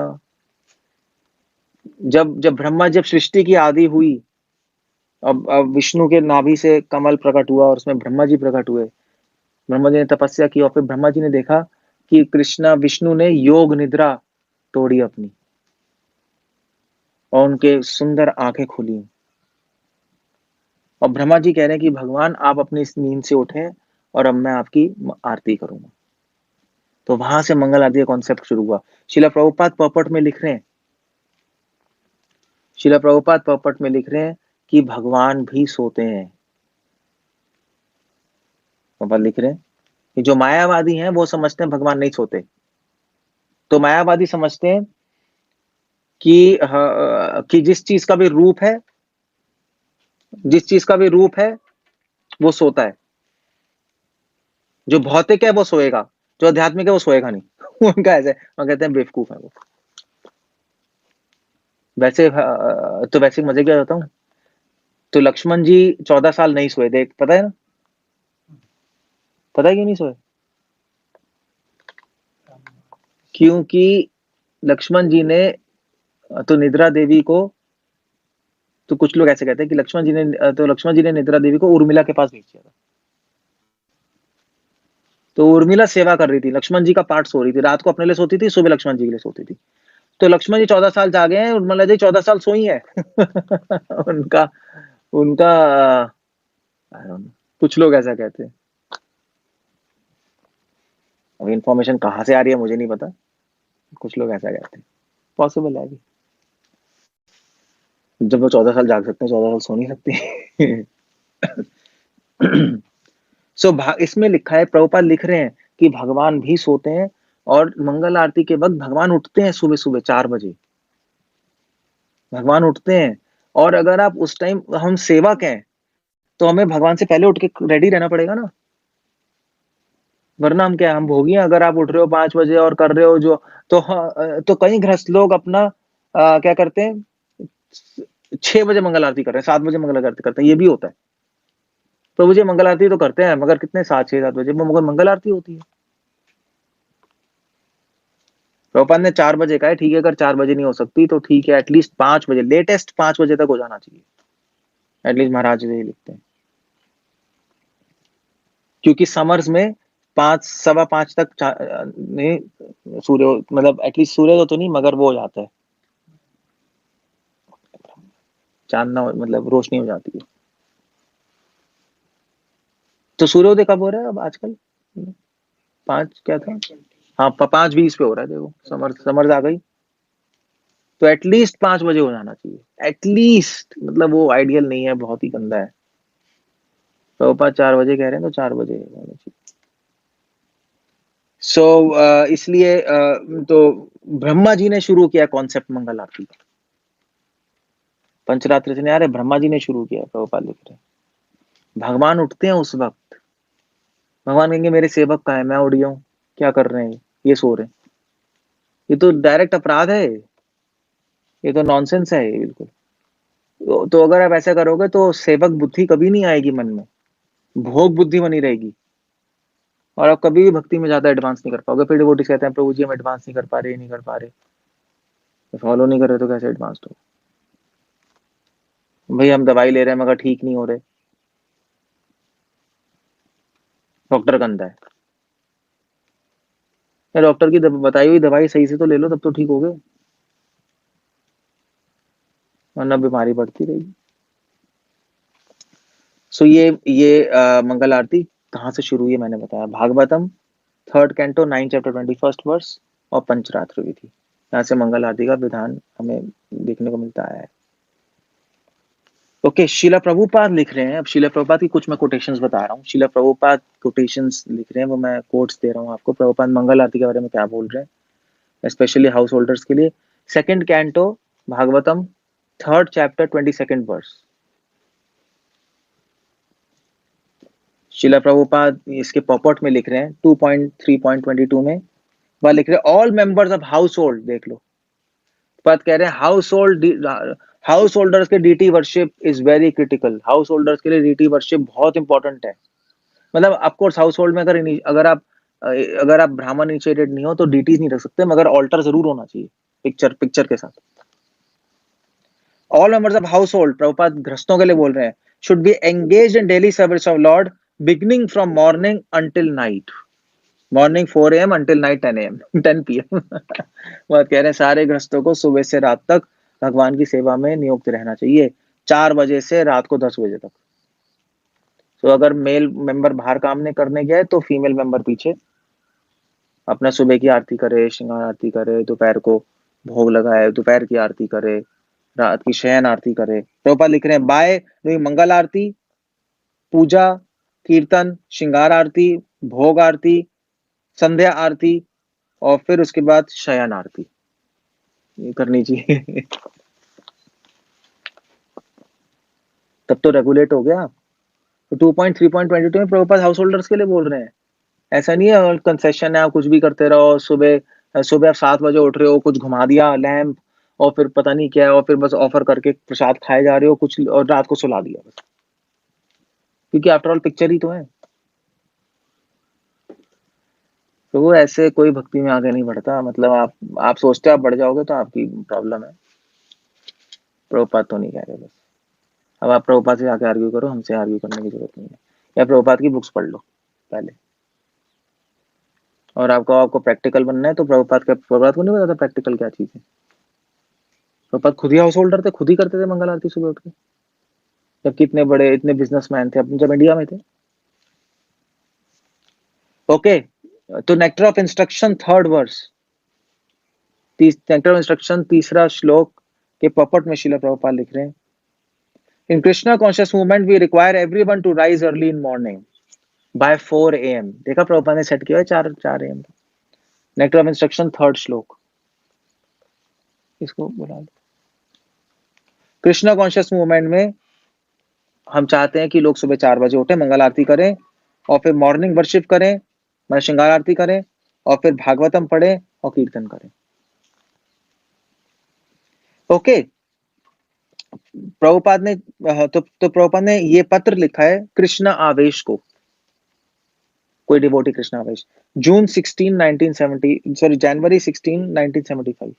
जब ब्रह्मा, जब सृष्टि की आदि हुई, अब विष्णु के नाभि से कमल प्रकट हुआ और उसमें ब्रह्मा जी प्रकट हुए। ब्रह्मा जी ने तपस्या की और फिर ब्रह्मा जी ने देखा कि कृष्णा विष्णु ने योग निद्रा तोड़ी अपनी, और उनके सुंदर आंखें खुली, और ब्रह्मा जी कह रहे हैं कि भगवान आप अपनी इस नींद से उठे और अब मैं आपकी आरती करूंगा। तो वहां से मंगल आरती का कॉन्सेप्ट शुरू हुआ। शिला प्रभुपाद पर्पट में लिख रहे हैं, शिला प्रभुपाद पर्पट में लिख रहे हैं कि भगवान भी सोते हैं। प्रभुपाद लिख रहे हैं कि जो मायावादी हैं वो समझते हैं भगवान नहीं सोते। तो मायावादी समझते हैं कि जिस चीज का भी रूप है, जिस चीज का भी रूप है वो सोता है। जो भौतिक है वो सोएगा, जो आध्यात्मिक है वो सोएगा नहीं। उनका ऐसे, वो कहते हैं बेवकूफ है वो। वैसे तो वैसे मजे क्या होता हूँ, तो लक्ष्मण जी 14 साल नहीं सोए थे, पता है ना? पता है क्यों नहीं सोए? क्योंकि लक्ष्मण जी ने तो निद्रा देवी को, तो कुछ लोग ऐसे कहते हैं कि लक्ष्मण जी ने निद्रा देवी को उर्मिला के पास भेज दिया था। तो उर्मिला सेवा कर रही थी, लक्ष्मण जी का पार्ट सो रही थी, रात को अपने लिए सोती थी, सुबह लक्ष्मण जी के लिए सोती थी। तो लक्ष्मण जी 14 साल जागे हैं, उर्मिला जी 14 साल सोई है। उनका उनका I don't know, कुछ लोग ऐसा कहते हैं। अब इन्फॉर्मेशन कहाँ से आ रही है मुझे नहीं पता, कुछ लोग ऐसा कहते हैं, पॉसिबल है अभी। जब वो 14 साल जाग सकते हैं, 14 साल सो नहीं सकते। इसमें लिखा है, प्रभुपाद लिख रहे हैं कि भगवान भी सोते हैं, और मंगल आरती के वक्त भगवान उठते हैं सुबह सुबह 4 बजे, भगवान उठते हैं। और अगर आप उस टाइम, हम सेवक हैं, तो हमें भगवान से पहले उठ के रेडी रहना पड़ेगा ना, वरना हम क्या, हम भोगी हैं। अगर आप उठ रहे हो 5 बजे और कर रहे हो जो, तो कई गृहस्थ लोग अपना क्या करते हैं, 6 बजे मंगल आरती कर रहे हैं, 7 बजे मंगल आरती करते हैं, ये भी होता है। प्रभु जी मंगल आरती तो करते हैं, मगर कितने, 7-6-7 बजे मगर मंगल आरती होती है। प्रभुपाद ने 4 बजे का है, ठीक है, अगर 4 बजे नहीं हो सकती तो ठीक है, एटलीस्ट 5 बजे, लेटेस्ट 5 बजे तक हो जाना चाहिए, एटलीस्ट महाराज जी लिखते हैं। क्योंकि समर्स में 5, 5:15 तक नहीं सूर्य, मतलब एटलीस्ट सूर्य तो नहीं, मगर वो हो जाता है, चांदना, मतलब रोशनी हो जाती है। तो सूर्योदय कब हो रहा है अब आजकल? 5 क्या था? हाँ, 5:20 पे हो रहा है, देखो समर्स आ गई। तो एटलीस्ट 5 बजे हो जाना चाहिए, एटलीस्ट, मतलब वो आइडियल नहीं है, बहुत ही गंदा है। तो 4 बजे कह रहे हैं, तो 4 बजे होना चाहिए। इसलिए तो ब्रह्मा जी ने शुरू किया कॉन्सेप्ट मंगल आरती का, पंचरात्र से नहीं आ रहे, ब्रह्मा जी ने शुरू किया, प्रभुपाद लिख रहे हैं। भगवान उठते हैं उस वक़्त। भगवान कहेंगे मेरे सेवक कहाँ है? मैं उठ गया हूँ, क्या कर रहे हैं ये सो रहे हैं। ये तो डायरेक्ट अपराध है, ये तो नॉनसेंस है ये बिल्कुल। तो अगर आप ऐसा करोगे तो सेवक बुद्धि कभी नहीं आएगी मन में, भोग बुद्धि बनी रहेगी और आप कभी भी भक्ति में ज़्यादा एडवांस नहीं कर पाओगे। फिर डिवोटीज़ कहते हैं प्रभु जी हम एडवांस नहीं कर पा रहे, ये नहीं कर पा रहे। तो फॉलो नहीं कर रहे तो कैसे एडवांस हो? भई हम दवाई ले रहे हैं मगर ठीक नहीं हो रहे, डॉक्टर गंदा है। या डॉक्टर की बताई हुई दवाई सही से तो ले लो तब तो ठीक होगे, वरना बीमारी बढ़ती रहेगी। सो ये मंगल आरती कहाँ से शुरू हुई है मैंने बताया। Bhagavatam 3rd canto 9 chapter 21st verse और पंचरात्र विधि। यहाँ से मंगल आरती का विधान हमें देखने को मिलता है। ओके, शिला प्रभुपाद लिख रहे हैं। अब शिला प्रभुपाद की कुछ मैं कोटेशंस बता रहा हूँ। शिला प्रभुपाद कोटेशंस लिख रहे हैं, वो मैं कोट्स दे रहा हूँ आपको। प्रभुपाद मंगल आरती के बारे में क्या बोल रहे हैं, स्पेशली हाउस होल्डर्स के लिए। 2nd canto Bhagavatam 3rd chapter 22nd verse. शिला प्रभुपाद इसके पॉपॉट में लिख रहे हैं 2.3.22 में। वह लिख रहे हैं all members of house hold, देख लो बात कह रहे हैं हाउस होल्डर्स के deity worship is very critical. House holders के लिए डीटी वर्शिप बहुत इंपॉर्टेंट है। मतलब ऑफकोर्स हाउस होल्ड में अगर आप ब्राह्मण इनिशिएटेड नहीं हो तो डीटी नहीं रख सकते, मगर ऑल्टर जरूर होना चाहिए पिक्चर के साथ। All members of house hold, Prabhupada गृहस्थों के लिए बोल रहे हैं, should be engage in daily service of lord beginning from morning until night. Morning 4 AM until night 10 AM 10 PM। बात कह रहे हैं सारे गृहस्थों को सुबह से रात तक भगवान की सेवा में नियुक्त रहना चाहिए, 4 बजे से रात को 10 बजे तक। तो अगर मेल मेंबर बाहर काम नहीं करने गया है तो फीमेल मेंबर पीछे अपना सुबह की आरती करे, श्रृंगार आरती करे, दोपहर को भोग लगाए, दोपहर की आरती करे, रात की शयन आरती करे। प्रभुपाद लिख रहे हैं बाय डूइंग मंगल आरती, पूजा, कीर्तन, श्रृंगार आरती, भोग आरती, संध्या आरती और फिर उसके बाद शयन आरती ये करनी चाहिए। तब तो रेगुलेट हो गया। तो 2.3.22 में प्रभुपाद हाउस होल्डर्स के लिए बोल रहे हैं। ऐसा नहीं है कंसेशन है आप कुछ भी करते रहो। सुबह सुबह आप 7 बजे उठ रहे हो, कुछ घुमा दिया लैंप और फिर पता नहीं क्या है और फिर बस ऑफर करके प्रसाद खाए जा रहे हो कुछ और रात को सुला दिया बस, क्योंकि आफ्टर ऑल पिक्चर ही तो है। तो वो ऐसे कोई भक्ति में आगे नहीं बढ़ता। मतलब आप सोचते हो आप बढ़ जाओगे तो आपकी प्रॉब्लम है। प्रभुपाद तो नहीं कह रहे बस। अब आप प्रभुपाद से आके आर्ग्यू करो, हमसे आर्ग्यू करने की जरूरत नहीं है। या प्रभुपाद की बुक्स पढ़ लो पहले। और आपको प्रैक्टिकल बनना है तो प्रभुपाद को नहीं पता था प्रैक्टिकल क्या चीज है। प्रभुपाद खुद ही हाउस होल्डर थे, खुद ही करते थे मंगल आरती सुबह उठ के, जबकि इतने बिजनेसमैन थे अपने जब इंडिया में थे। ओके, तो Nectar of Instruction 3rd verse, Nectar of Instruction 3रा श्लोक के पॉपट में शिला प्रभुपाद लिख रहे हैं in Krishna conscious movement we require everyone to rise early in morning by 4 AM। देखा प्रभुपाद ने सेट किया है 4 AM का। नेक्टर ऑफ इंस्ट्रक्शन 3rd श्लोक, इसको बुला लो। कृष्णा कॉन्शियस मूवमेंट में हम चाहते हैं कि लोग सुबह 4 बजे उठे, मंगल आरती करें और फिर मॉर्निंग वर्शिप करें, मतलब श्रृंगार आरती करें और फिर भागवतम पढ़ें और कीर्तन करें। ओके, प्रभुपाद ने प्रभुपाद ने ये पत्र लिखा है कृष्ण आवेश को, कोई डिवोटी कृष्ण आवेश, जून 16 1970 सॉरी जनवरी 16 1975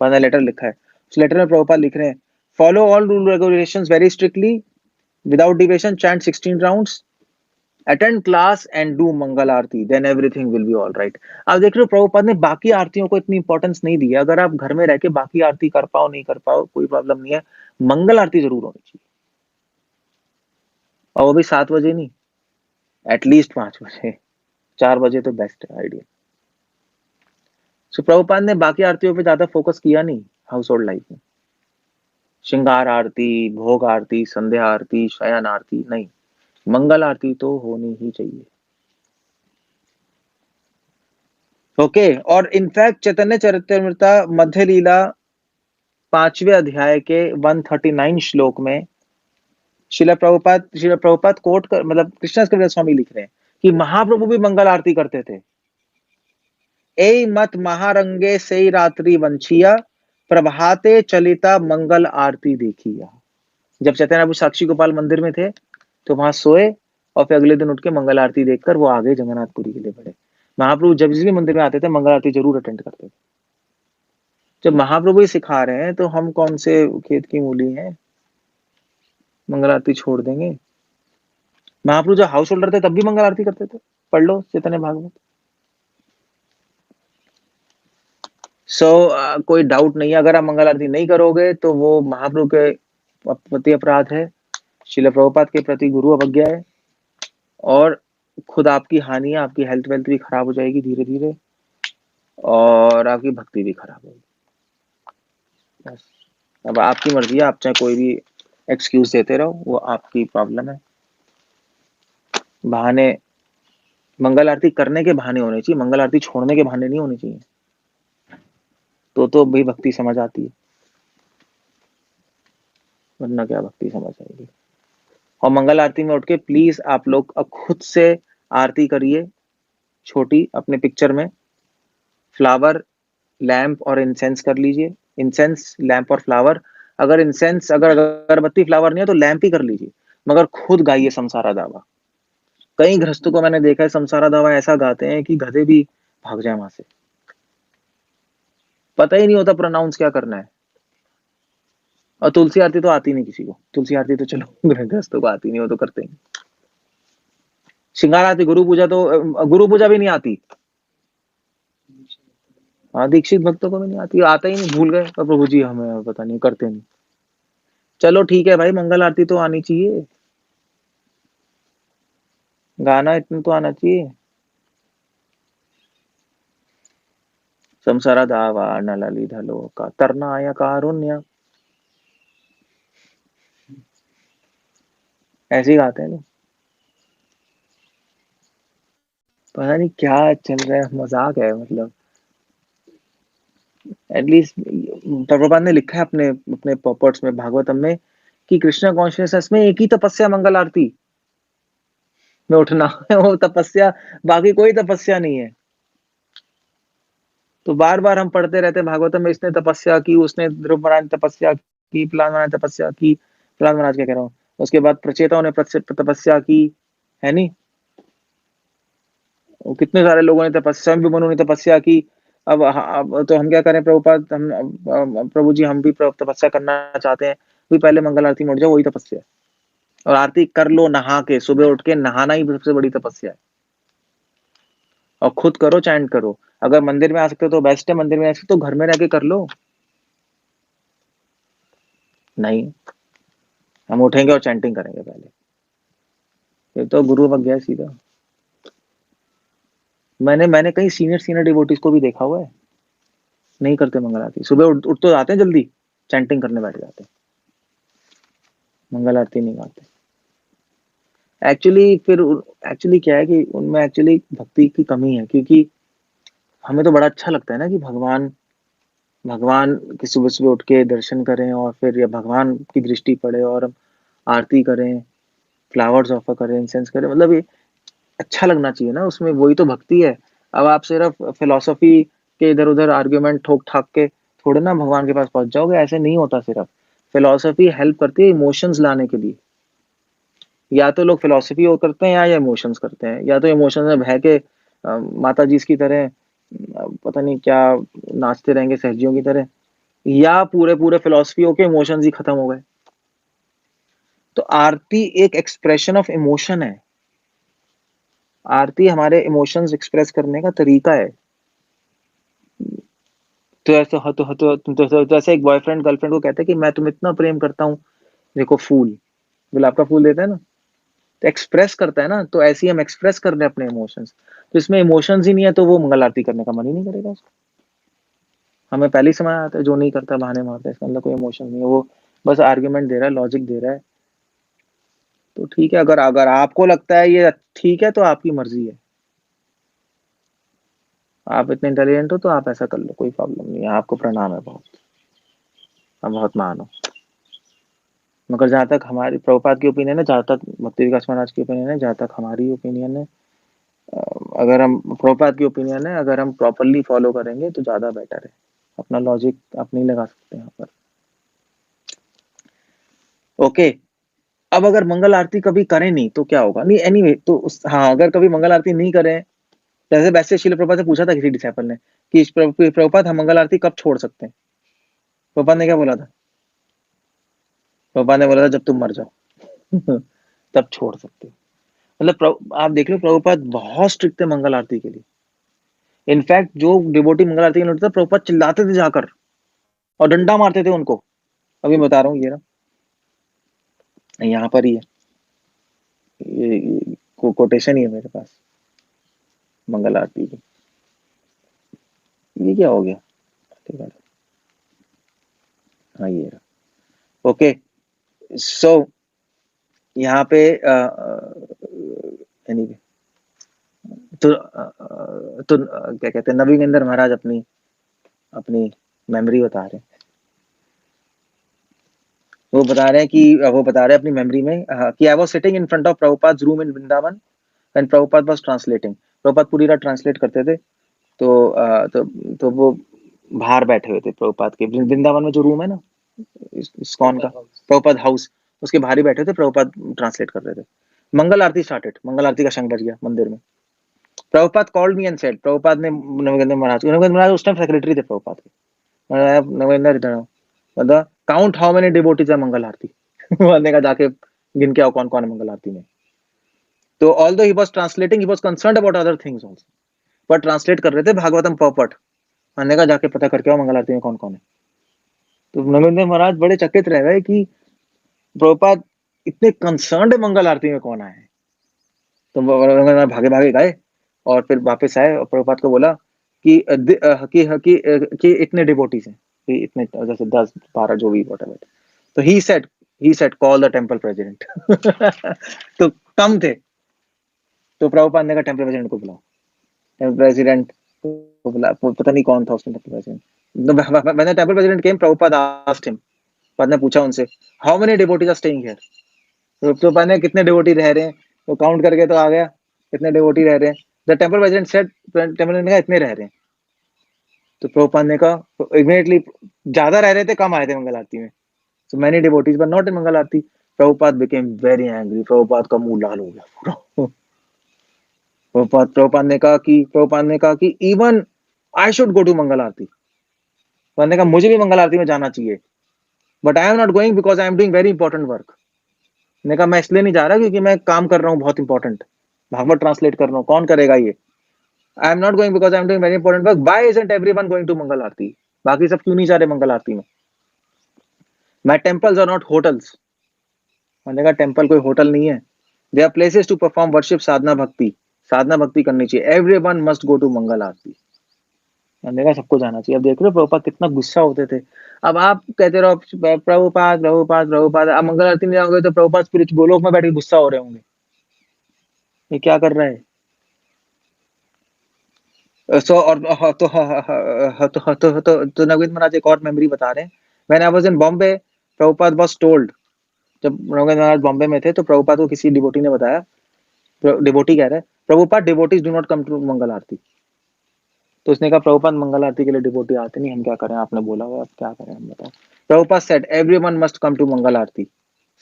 पहला लेटर लिखा है। उस लेटर में प्रभुपाद लिख रहे हैं follow all rule regulations very strictly without deviation, chant 16 rounds, attend class and do mangal aarti, then everything will be all right. आप देख रहे हो प्रभुपाद ने बाकी आरतियों को इतनी इंपॉर्टेंस नहीं दी है। अगर आप घर में रह के बाकी आरती कर पाओ नहीं कर पाओ कोई प्रॉब्लम नहीं है, मंगल आरती जरूर होनी चाहिए और वो भी 7 बजे नहीं, एटलीस्ट 5 बजे, 4 बजे तो बेस्ट है आइडिया। सो प्रभुपाद ने बाकी आरतियों पे ज्यादा फोकस किया नहीं हाउस होल्ड लाइफ में, श्रृंगार आरती, भोग आरती, संध्या आरती, शयन आरती नहीं, मंगल आरती तो होनी ही चाहिए। ओके, और इनफैक्ट चैतन्य चरितामृत मध्य लीला 5वें अध्याय के 139 श्लोक में श्रील प्रभुपाद कोट कर, मतलब कृष्णदास कविराज स्वामी लिख रहे हैं कि महाप्रभु भी मंगल आरती करते थे। ए मत महारंगे से रात्रि वंशिया, प्रभाते चलिता मंगल आरती देखिया। जब चैतन्य साक्षी गोपाल मंदिर में थे तो वहां सोए और फिर अगले दिन उठ के मंगल आरती देखकर वो आगे जगन्नाथपुरी के लिए बढ़े। महाप्रभु जब भी मंदिर में आते थे मंगल आरती जरूर अटेंड करते थे। जब महाप्रभु ही सिखा रहे हैं तो हम कौन से खेत की मूली हैं, मंगल आरती छोड़ देंगे। महाप्रभु जब हाउस होल्डर थे तब भी मंगल आरती करते थे, पढ़ लो चैतन्य भागवत। कोई डाउट नहीं है, अगर आप मंगल आरती नहीं करोगे तो वो महाप्रभु के प्रति अपराध है, श्रील प्रभुपाद के प्रति गुरु अवज्ञा है, और खुद आपकी हानि है, आपकी हेल्थ वेल्थ भी खराब हो जाएगी धीरे धीरे, और आपकी भक्ति भी खराब होगी। बस अब आपकी मर्जी है, आप चाहे कोई भी एक्सक्यूज देते रहो, वो आपकी प्रॉब्लम है। बहाने मंगल आरती करने के बहाने होने चाहिए, मंगल आरती छोड़ने के बहाने नहीं होने चाहिए। तो भाई भक्ति समझ आती है, वरना क्या भक्ति समझ आएगी। और मंगल आरती में उठ के प्लीज आप लोग अब खुद से आरती करिए, छोटी अपने पिक्चर में फ्लावर, लैंप और इंसेंस कर लीजिए। इंसेंस, लैंप और फ्लावर। अगर इंसेंस, अगर अगरबत्ती फ्लावर नहीं है तो लैंप ही कर लीजिए, मगर खुद गाइए संसारा दावा। कई गृहस्थों को मैंने देखा है संसारा दावा ऐसा गाते हैं कि गधे भी भाग जाए वहां से, पता ही नहीं होता प्रोनाउंस क्या करना है। और तुलसी आरती तो आती नहीं किसी को, तुलसी आरती तो चलो गृहस्थों को आती नहीं, वो तो करते ही। श्रृंगार आरती, गुरु पूजा तो गुरु पूजा भी नहीं आती। हाँ, दीक्षित भक्तों को भी नहीं आती, आता ही नहीं, भूल गए और प्रभु जी हमें पता नहीं, करते नहीं। चलो ठीक है भाई, मंगल आरती तो आनी चाहिए, गाना इतना तो आना चाहिए। संसारा दावा न लली ढलो का तरना आया कारुण्य, ऐसे ही गाते हैं लोग। पता नहीं क्या चल रहा है, मजाक है मतलब। एटलीस्ट प्रभुपाद ने लिखा है अपने अपने पॉपर्ट्स में, भागवतम में, कि कृष्णा कॉन्शियसनेस में एक ही तपस्या मंगल आरती में उठना है, वो तपस्या, बाकी कोई तपस्या नहीं है। तो बार बार हम पढ़ते रहते हैं भागवतम में, इसने तपस्या की, उसने ध्रुव महाराज ने तपस्या की, फलान महाराज ने तपस्या की, फलान महाराज क्या कह रहा हूँ, उसके बाद प्रचेताओं ने तपस्या की, है नहीं, कितने सारे लोगों ने तपस्या, भी मनु ने तपस्या की। अब तो हम क्या करें प्रभुपाद, हम प्रभु जी हम भी तपस्या करना चाहते हैं, भी पहले मंगल आरती में उठ जाओ, वही तपस्या है। और आरती कर लो नहा के, सुबह उठ के नहाना ही सबसे बड़ी तपस्या है। और खुद करो, चैंट करो। अगर मंदिर में आ सकते हो तो बेस्ट है, मंदिर में आ सकते हो तो घर में रह के कर लो। नहीं, हम उठेंगे और चैंटिंग करेंगे पहले, ये तो गुरु बन गया सीधा। मैंने कई सीनियर सीनियर डिवोटीज को भी देखा हुआ है, नहीं करते मंगल आरती, सुबह उठ तो जाते हैं जल्दी, चैंटिंग करने बैठ जाते हैं, मंगल आरती नहीं गाते। एक्चुअली क्या है कि उनमें एक्चुअली भक्ति की कमी है, क्योंकि हमें तो बड़ा अच्छा लगता है ना कि भगवान भगवान की सुबह सुबह उठ के दर्शन करें, और फिर या भगवान की दृष्टि पड़े और हम आरती करें, फ्लावर्स ऑफर करें, इंसेंस करें, मतलब ये अच्छा लगना चाहिए ना, उसमें वही तो भक्ति है। अब आप सिर्फ फिलोसफी के इधर उधर आर्ग्यूमेंट ठोक ठाक के थोड़े ना भगवान के पास पहुंच जाओगे, ऐसे नहीं होता। सिर्फ फिलोसफी हेल्प करती है इमोशंस लाने के लिए। या तो लोग फिलोसफी वो करते हैं या इमोशंस करते हैं, या तो इमोशंस में बह के माता जी की तरह पता नहीं क्या नाचते रहेंगे सहजियों की तरह, या पूरे पूरे फिलोसफी होके इमोशंस ही खत्म हो गए। तो आरती एक एक्सप्रेशन ऑफ इमोशन है, आरती हमारे इमोशंस एक्सप्रेस करने का तरीका है। तो ऐसे तो ऐसे एक बॉयफ्रेंड गर्लफ्रेंड को कहते हैं कि मैं तुम्हें इतना प्रेम करता हूँ, देखो फूल, गुलाब का फूल देता है ना, तो एक्सप्रेस करता है ना, तो ऐसे ही हम एक्सप्रेस कर रहे हैं अपने इमोशंस। तो इसमें इमोशंस ही नहीं है तो वो मंगल आरती करने का मन ही नहीं करेगा उसको। हमें पहले ही समझ आता है जो नहीं करता बहाने मारता है, इसका मतलब कोई इमोशन नहीं है, वो बस आर्ग्यूमेंट दे रहा है, लॉजिक दे रहा है। तो ठीक है, अगर अगर आपको लगता है ये ठीक है तो आपकी मर्जी है, आप इतने इंटेलिजेंट हो तो आप ऐसा कर लो, कोई प्रॉब्लम नहीं है, आपको प्रणाम है बहुत, आप बहुत महान हो। मगर जहाँ तक हमारी प्रभुपाद की ओपिनियन है, जहाँ तक भक्ति विकास महाराज की ओपिनियन है, जहाँ तक हमारी ओपिनियन है, अगर हम प्रभुपाद की ओपिनियन है, अगर हम प्रॉपरली फॉलो करेंगे तो ज़्यादा बेटर है। अपना लॉजिक आप नहीं लगा सकते यहाँ पर। ओके, अब अगर मंगल आरती कभी करें नहीं तो क्या होगा? नहीं एनीवे तो हाँ, अगर कभी मंगल आरती नहीं करें, जैसे वैसे श्रील प्रभुपाद से पूछा था किसी डिसाइपल ने कि प्रभुपाद हम मंगल आरती कब छोड़ सकते हैं? प्रभुपाद ने क्या बोला था? प्रभुपाद ने बोला था जब तुम मर जाओ तब छोड़ सकते हो। मतलब आप देख लो, प्रभुपाद बहुत स्ट्रिक्ट थे मंगल आरती के लिए। इनफैक्ट जो डिवोटी मंगल आरती के लिए प्रभुपाद चिल्लाते थे जाकर और डंडा मारते थे उनको। अभी मैं बता रहा हूँ, ये ना यहाँ पर ही है, ये कोटेशन ही है मेरे पास मंगल आरती की। ये क्या हो गया? ठीक है, हाँ ये रहा। ओके, सो यहाँ पे एनीवे तो क्या कहते हैं, नवीनेंद्र महाराज अपनी अपनी मेमोरी बता रहे हैं। वो बता रहे हैं कि वो बता रहे हैं अपनी मेमोरी में कि I was sitting in front of Prabhupada room in Vrindavan and Prabhupada was translating. Prabhupada पूरी रात ट्रांसलेट करते थे। तो वो बाहर बैठे हुए थे प्रभुपाद के, वृंदावन में जो रूम है ना इस्कॉन का, प्रभुपाद हाउस, उसके बाहर ही बैठे थे। प्रभुपाद ट्रांसलेट कर रहे थे। मंगल आरती स्टार्टेड, मंगल आरती का शंख बज गया मंदिर में। Prabhupada called me and said, Prabhupada ने नवेंद्र महाराज उस टाइम सेक्रेटरी थे प्रभुपाद के, नवेंद्र इधर आओ, मतलब काउंट हाउ मेनी डिवोटीज है मंगल आरती मैंने कहा जाके गिन के आओ कौन कौन है मंगल आरती में। तो although he was translating, he was concerned about other things also, पर ट्रांसलेट कर रहे थे भागवतम पॉपट। मैंने कहा जाके पता करके आओ मंगल आरती में कौन कौन है। तो नवेंद्र महाराज बड़े चकित रह गए कि प्रभुपाद इतने कंसर्न्ड मंगल आरती में कौन आए हैं। तो भागे भागे गए और फिर वापस आए और प्रभुपाद को बोला कि इतने डिवोटीज हैं, कि इतने जैसे 10-12 जो भी व्हाटएवर। तो he said call the temple president तो कम थे। तो प्रभुपाद ने कहा टेंपल प्रेसिडेंट को बुलाओ। टेंपल प्रेसिडेंट को बुला, पता नहीं कौन था उसमें टेंपल प्रेसिडेंट। मैंने temple president came, Prabhupada asked him, Prabhupada ने पूछा उनसे how many devotees are staying here. तो प्रभुपाद ने कितने डिवोटी रह रहे हैं, तो काउंट करके तो आ गया कितने डिवोटी रह रहे हैं। The temple president said, temple president ने कहा इतने रह रहे हैं। तो प्रभुपाद ने कहा इमीडिएटली ज्यादा रह रहे थे, कम आए थे मंगल आरती में। So many devotees were not in Mangal Aarti. Prabhupada became very angry, Prabhupada का मुंह लाल हो गया पूरा। प्रभुपाद ने कहा कि even I should go to Mangal Aarti. Prabhupada ने कहा मुझे भी मंगल आरती में जाना चाहिए, but I am not going because I am doing very important work. ने कहा मैं इसलिए नहीं जा रहा क्योंकि मैं काम कर रहा हूँ बहुत इंपॉर्टेंट, भागवत ट्रांसलेट कर रहा हूँ, कौन करेगा ये। I am not going because I am doing very important work, why isn't everyone going to Mangal Aarti. बाकी सब क्यों नहीं जा रहे मंगल आरती में। My temples are not hotels. मैंने कहा टेंपल कोई होटल नहीं है। They are places to perform worship, sadhana bhakti, साधना भक्ति करनी चाहिए। Everyone must go to Mangal Aarti. मैंने कहा सबको जाना चाहिए। अब देख रहे हो प्रभुपाद कितना गुस्सा होते थे। अब आप कहते रहो प्रभुपाद प्रभुपाद प्रभुपाद, आप मंगल आरती में जाओगे तो प्रभुपाद स्पिरिट गोलोक में बैठ के गुस्सा हो रहे होंगे, ये क्या कर रहा है। सो और तो नवीन महाराज एक और मेमोरी बता रहे हैं। When I was in Bombay, Prabhupada was told, जब नवीन महाराज बॉम्बे में थे तो प्रभुपाद को किसी डिवोटी ने बताया, डिवोटी कह रहे हैं Prabhupada devotees do not come to Mangal Aarti. तो उसने कहा प्रभुपाद मंगल आरती के लिए डिवोटी आते नहीं, हम क्या करें, आपने बोला हुआ, अब क्या करें हम बताओ। Prabhupada said everyone must come to Mangal Aarti,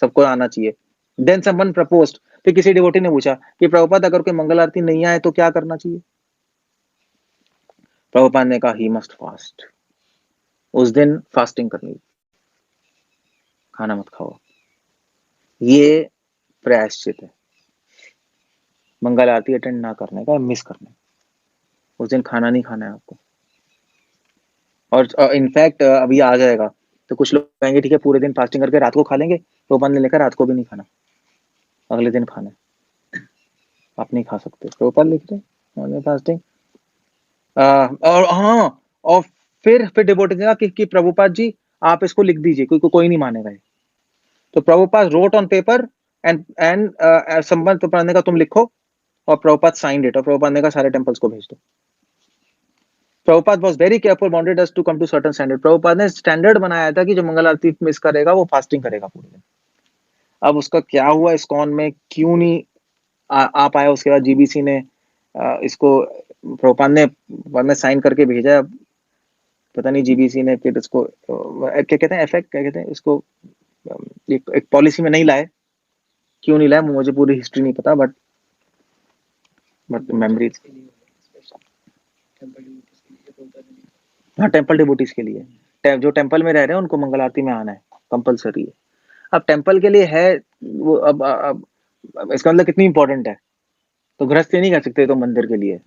सबको आना चाहिए। देन समवन प्रपोज्ड, फिर किसी डिवोटी ने पूछा कि प्रभुपाद अगर कोई मंगल आरती नहीं आए तो क्या करना चाहिए। प्रभुपाद ने कहा ही मस्ट फास्ट, उस दिन फास्टिंग करनी, खाना मत खाओ। ये प्रायश्चित है मंगल आरती अटेंड ना करने का, मिस करने, उस दिन खाना नहीं खाना है आपको। और इनफैक्ट अभी आ जाएगा तो कुछ लोग कहेंगे ठीक है पूरे दिन फास्टिंग करके रात को खा लेंगे, प्रभुपाद ने लिखा रात को भी नहीं खाना, अगले दिन खाना है। आप नहीं खा सकते, प्रभुपाद लिख रहे फास्टिंग। और हाँ, और फिर डिवोटी ने कहा कि प्रभुपाद जी आप इसको लिख दीजिए, कोई नहीं मानेगा ये। तो Prabhupada road on paper and संबंध प्रभुपाद ने कहा तुम लिखो, और प्रभुपाद साइंड इट, और प्रभुपाद ने कहा सारे टेंपल्स को भेज दो। Prabhupada was very careful, wanted us to come to certain standard. Prabhupada ने स्टैंडर्ड बनाया था कि जो मंगल आरती मिस करेगा वो फास्टिंग करेगा पूरे दिन। अब उसका क्या हुआ इस्कॉन में, क्यों नहीं आ पाया, उसके बाद जीबीसी ने इसको प्रभुपाद ने साइन करके भेजा। अब पता नहीं जीबीसी ने फिर इसको क्या कहते हैं, इफेक्ट क्या कहते हैं इसको, एक पॉलिसी में नहीं लाए, क्यों नहीं लाए मुझे पूरी हिस्ट्री नहीं पता, बट मेमोरीज। हाँ, टेम्पल डिवोटीज के लिए, जो टेम्पल में रह रहे हैं उनको मंगल आरती में आना है, कंपलसरी है। अब टेम्पल के लिए है वो, अब इसका मतलब कितनी इंपॉर्टेंट है, तो गृहस्थ नहीं कर सकते, तो मंदिर के लिए,